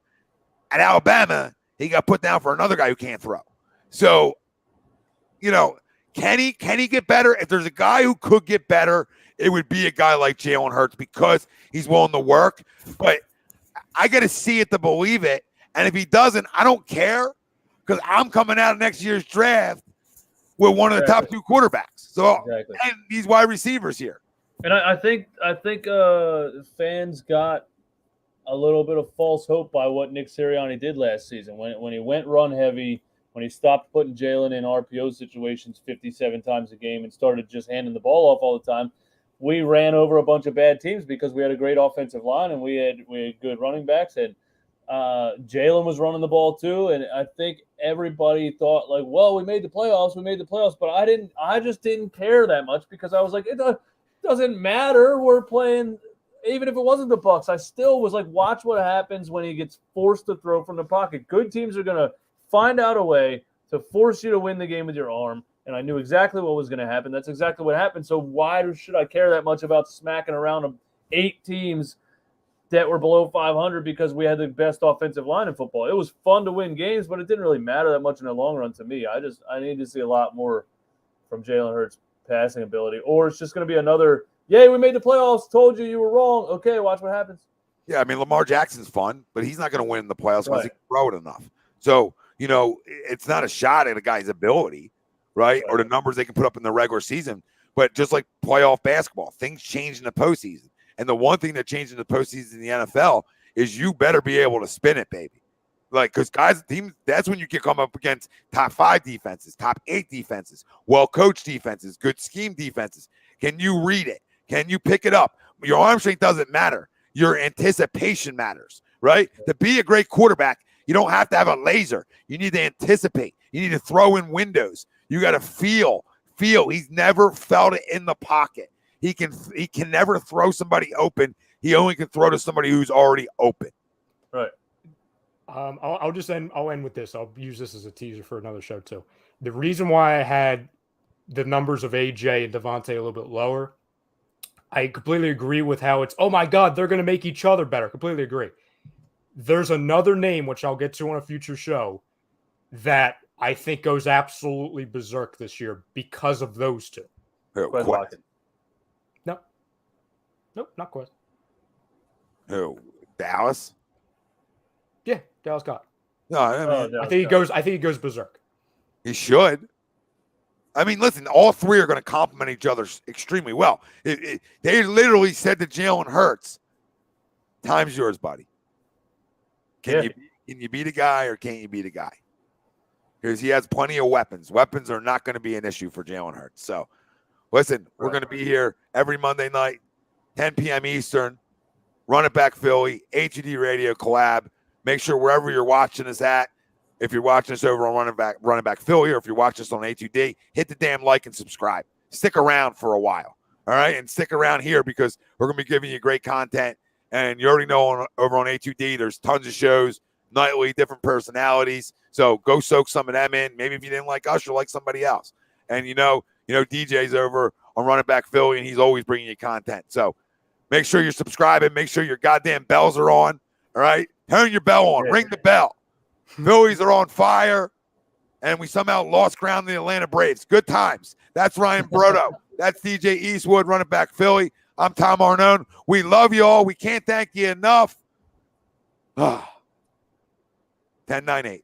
At Alabama, he got put down for another guy who can't throw. So, you know, can he get better? If there's a guy who could get better, it would be a guy like Jalen Hurts because he's willing to work. But I got to see it to believe it. And if he doesn't, I don't care because I'm coming out of next year's draft with one of the top two quarterbacks. So and these wide receivers here. And I think fans got a little bit of false hope by what Nick Sirianni did last season when he went run heavy. When he stopped putting Jalen in RPO situations 57 times a game and started just handing the ball off all the time, we ran over a bunch of bad teams because we had a great offensive line and we had good running backs. And Jalen was running the ball too. And I think everybody thought like, well, we made the playoffs. But I just didn't care that much because I was like, it doesn't matter. We're playing, even if it wasn't the Bucs, I still was like, watch what happens when he gets forced to throw from the pocket. Good teams are going to find out a way to force you to win the game with your arm, and I knew exactly what was going to happen. That's exactly what happened. So why should I care that much about smacking around 8 teams that were below 500 because we had the best offensive line in football? It was fun to win games, but it didn't really matter that much in the long run to me. I need to see a lot more from Jalen Hurts' passing ability, or it's just going to be another, yay, we made the playoffs, told you were wrong. Okay, watch what happens. Yeah, I mean, Lamar Jackson's fun, but he's not going to win the playoffs because he can throw it enough. So, you know, it's not a shot at a guy's ability, right? Or the numbers they can put up in the regular season. But just like playoff basketball, things change in the postseason. And the one thing that changed in the postseason in the NFL is you better be able to spin it, baby. Like, because guys, teams, that's when you can come up against top 5 defenses, top 8 defenses, well-coached defenses, good scheme defenses. Can you read it? Can you pick it up? Your arm strength doesn't matter. Your anticipation matters, right? To be a great quarterback, you don't have to have a laser. You need to anticipate. You need to throw in windows. You got to feel. He's never felt it in the pocket. He can never throw somebody open. He only can throw to somebody who's already open. Right. I'll end with this. I'll use this as a teaser for another show too. The reason why I had the numbers of AJ and DeVonta a little bit lower, I completely agree with how it's, oh my God, they're going to make each other better. Completely agree. There's another name, which I'll get to on a future show, that I think goes absolutely berserk this year because of those two. Quest. Nope, not Quest. Who? Dallas? Yeah, Dallas Scott. No, I think he goes berserk. He should. I mean, listen, all three are going to complement each other extremely well. They literally said to Jalen Hurts, time's yours, buddy. Can you beat a guy or can't you beat a guy? Because he has plenty of weapons. Weapons are not going to be an issue for Jalen Hurts. So, listen, we're going to be here every Monday night, 10 p.m. Eastern. Run It Back Philly, HUD Radio collab. Make sure wherever you're watching us at, if you're watching us over on Run It Back Philly, or if you're watching us on HUD, hit the damn like and subscribe. Stick around for a while, all right? And stick around here because we're going to be giving you great content. And you already know over on HUD, there's tons of shows, nightly, different personalities. So go soak some of them in. Maybe if you didn't like us, you'll like somebody else. And you know, DJ's over on Run It Back Philly, and he's always bringing you content. So make sure you're subscribing. Make sure your goddamn bells are on. All right, turn your bell on. Ring the bell. Phillies are on fire, and we somehow lost ground in the Atlanta Braves. Good times. That's Ryan Brodo. That's DJ Eastwood, running back Philly. I'm Tom Arnone. We love you all. We can't thank you enough. 10-9-8.